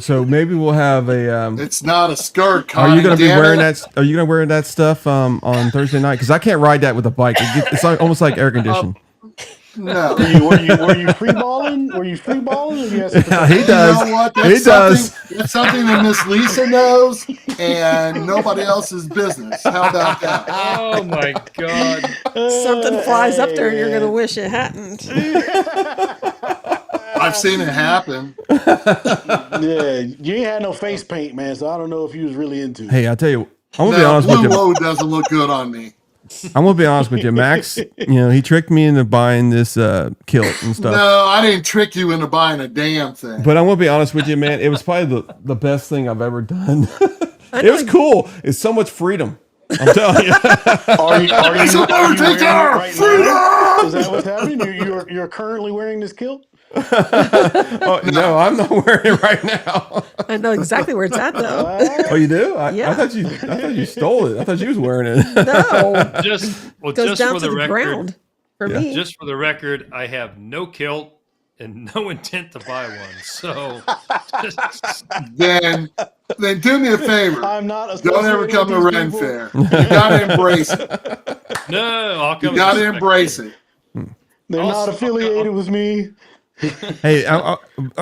So maybe we'll have a. It's not a skirt. Connie, are you gonna be wearing that? Are you gonna wear that stuff on Thursday night? Because I can't ride that with a bike. It's like, almost like air conditioning. No. Were you free balling? Were you free balling? Yeah, he does. You know what? He does. It's something that Miss Lisa knows, and nobody else's business. How about that? Oh my God! Something flies up there, and you're gonna wish it hadn't. I've seen it happen. Yeah, you ain't had no face paint, man. So I don't know if you was really into it. Hey, I tell you, I'm gonna be No, honest with blue you. woe doesn't look good on me. I'm gonna be honest with you, Max. He tricked me into buying this kilt and stuff. No, I didn't trick you into buying a damn thing. But I'm gonna be honest with you, man. It was probably the best thing I've ever done. I It know was cool. It's so much freedom. I'm telling you. Are you Salute wearing to it our right freedom! now? Is that what's happening? You're currently wearing this kilt? Oh, no, I'm not wearing it right now. I know exactly where it's at, though. Oh, you do? I Yeah. thought you stole it. I thought you was wearing it. No, Just goes down for to the the record, ground for Yeah. me. just for the record, I have no kilt and no intent to buy one. So Then do me a favor. I'm not. Don't ever associated come to with these Ren people. Fair. You gotta embrace it. no, I'll come. You gotta embrace it. They're I'll- not affiliated with me. Hey, I'll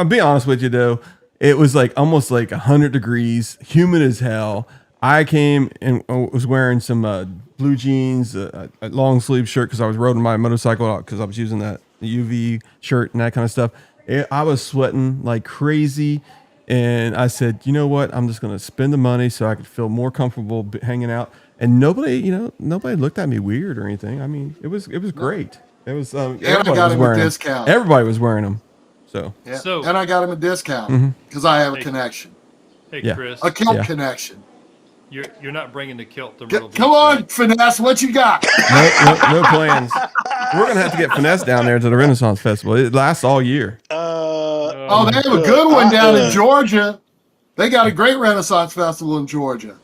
be honest with you though. It was like almost like 100 degrees, humid as hell. I came and was wearing some blue jeans, a long sleeve shirt because I was riding my motorcycle because I was using that UV shirt and that kind of stuff. I was sweating like crazy, and I said, you know what? I'm just going to spend the money so I could feel more comfortable hanging out. And nobody looked at me weird or anything. I mean, it was great. It was. Everybody got was him a wearing them. discount. Everybody was wearing them. So Yeah. So- and I got him a discount because I have a Hey. connection. Hey, Yeah. Chris, A kilt Yeah. connection. you're not bringing the kilt to Myrtle Beach. Come on, right? Finesse, what you got? no plans. We're gonna have to get Finesse down there to the Renaissance Festival. It lasts all year. Oh, they have a good one down in Georgia. They got a great Renaissance Festival in Georgia.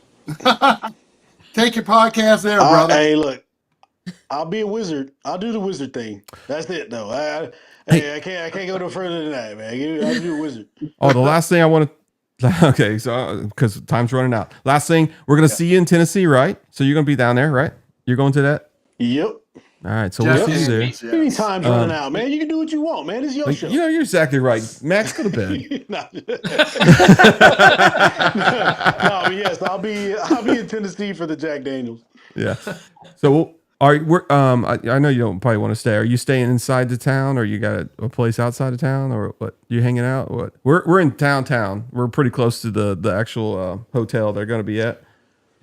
Take your podcast there, brother. Hey, look, I'll be a wizard. I'll do the wizard thing. That's it, though. I can't go no further than that, man. I'll do a wizard. Oh, the last thing I want to. Okay, so because time's running out. Last thing, we're gonna see you in Tennessee, right? So you're gonna be down there, right? You're going to that. Yep. All right, so we'll see you there. Yes. Any time's running out, man. You can do what you want, man. It's your show. You know, you're exactly right. Max, go to bed. No, but yes, I'll be in Tennessee for the Jack Daniels. Yeah. So I know you don't probably want to stay. Are you staying inside the town, or you got a place outside of town, or what? You hanging out? What? We're in downtown. We're pretty close to the actual hotel they're going to be at.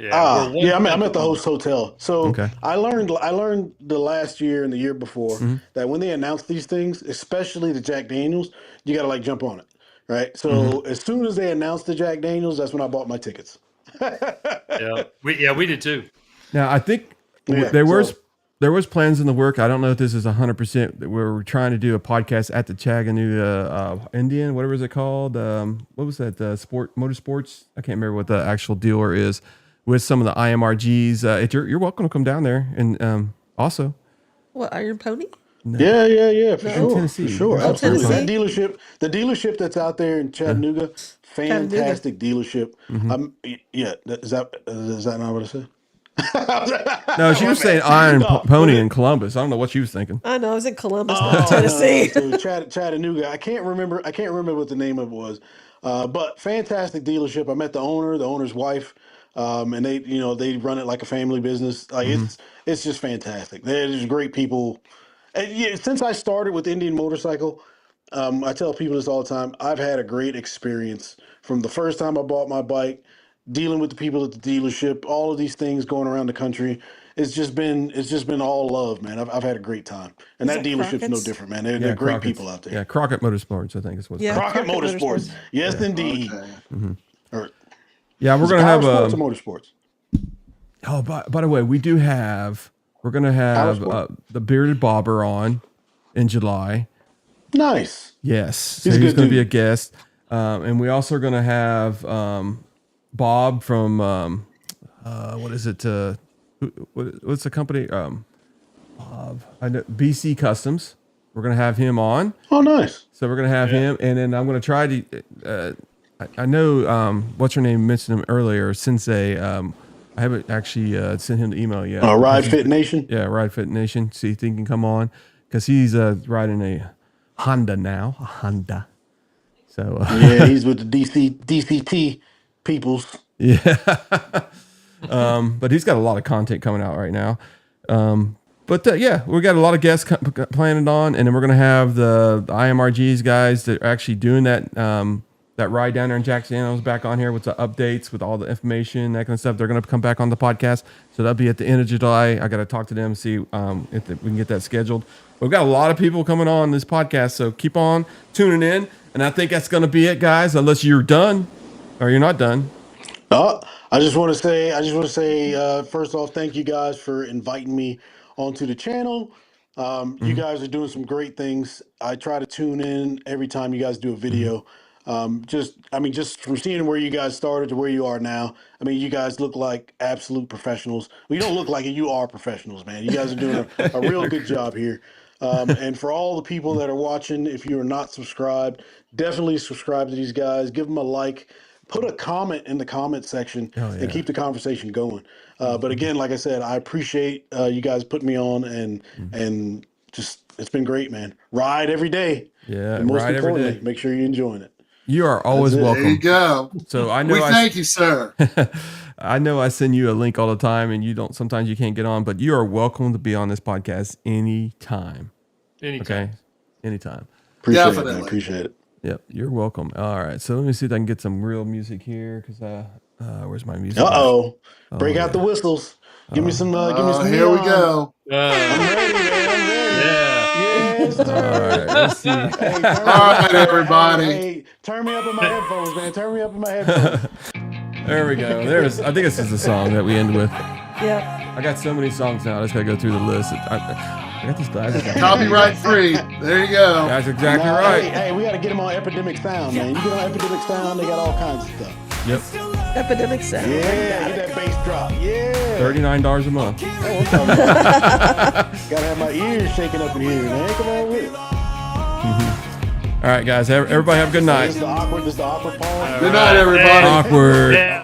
Yeah, we're one I'm at the host hotel. So Okay. I learned the last year and the year before that when they announce these things, especially the Jack Daniels, you got to like jump on it, right? So as soon as they announced the Jack Daniels, that's when I bought my tickets. Yeah, we did too. Now I think Yeah, there was plans in the work. I don't know if this is 100%. We're trying to do a podcast at the Chattanooga Indian, whatever is it called? What was that? Motorsports? I can't remember what the actual dealer is. With some of the IMRGs, if you're welcome to come down there, and also What, Iron Pony? Yeah, for sure. Tennessee. For sure. Oh, Absolutely. Tennessee. The delership that's out there in Chattanooga, fantastic dealership. Is that not what I said? No, she was saying Iron Pony in Columbus. I don't know what she was thinking. I know. I was in Columbus, not Tennessee. So Chattanooga. I can't remember what the name of it was. But fantastic dealership. I met the owner's wife. And they run it like a family business. Like it's just fantastic. They're just great people. And yeah, since I started with Indian Motorcycle, I tell people this all the time. I've had a great experience from the first time I bought my bike, dealing with the people at the dealership, all of these things going around the country. It's just been all love, man. I've had a great time, and Is that that dealership's no Crockett's? different, man. They're great Crockett's. people out there. Yeah, Crockett Motorsports, I think is what. Yeah. Crockett Crockett Motorsports. Motorsports. Yes, indeed. Okay. Or, Yeah, we're is it gonna have Power Sports or Motorsports. Oh, by the way, we're gonna have Powersport. the bearded bobber on in July. Nice. Yes, so He's a he's good going to be a dude. guest, and we also are going to have Bob from what is it? What's the company? Bob, I know BC Customs. We're going to have him on, Oh, nice. so we're going to have him, and then I'm going to try to. I know what's her name mentioned him earlier, Sensei. I haven't actually sent him the email yet. Ride Fit Nation. Yeah, Ride Fit Nation. See if he can come on because he's riding a Honda now. A Honda. So Yeah, he's with the DCT peoples. yeah. But he's got a lot of content coming out right now. But yeah, we got a lot of guests planning on, and then we're gonna have the IMRGs guys that are actually doing that that ride down there in Jackson Daniels back on here with the updates, with all the information, that kind of stuff. They're gonna come back on the podcast, so that'll be at the end of July. I gotta talk to them, see if we can get that scheduled. We've got a lot of people coming on this podcast, so keep on tuning in. And I think that's gonna be it, guys. Unless you're done or you're not done. I just want to say, first off, thank you guys for inviting me onto the channel. You guys are doing some great things. I try to tune in every time you guys do a video. Just from seeing where you guys started to where you are now, I mean, you guys look like absolute professionals. Well, you don't look like it. You are professionals, man. You guys are doing a real good job here. And for all the people that are watching, if you are not subscribed, definitely subscribe to these guys. Give them a like. Put a comment in the comment section and keep the conversation going. But again, like I said, I appreciate you guys putting me on, and just it's been great, man. Ride every day. Yeah, and most ride every importantly, day. make sure you're enjoying it. You are always welcome. There you go. So I know We thank you, sir. I know I send you a link all the time, and sometimes you can't get on, but you are welcome to be on this podcast anytime. Okay, anytime. Appreciate it, Definitely. man. Appreciate it. Yep, you're welcome. All right, so let me see if I can get some real music here, because where's my music? Break out the whistles. Give me some. Give me some. Here we neon. go. I'm ready, man. I'm ready. Yes, sir. All right, let's see. All right, everybody. Hey, turn me up in my headphones, man. Turn me up in my headphones. There we go. I think this is the song that we end with. Yep. I got so many songs now. I just gotta go through the list. I got these glasses. Copyright free. There you go. That's exactly No, right. Hey, we got to get them on Epidemic Sound, man. You get on Epidemic Sound, they got all kinds of stuff. Yep. Epidemic sound. Yeah, get that bass drop. Yeah. $39 a month. Gotta have my ears shaking up in here, man. Come on with it. All right, guys. Everybody have a good night. This is the awkward pause. Good night, everybody. Awkward. Yeah.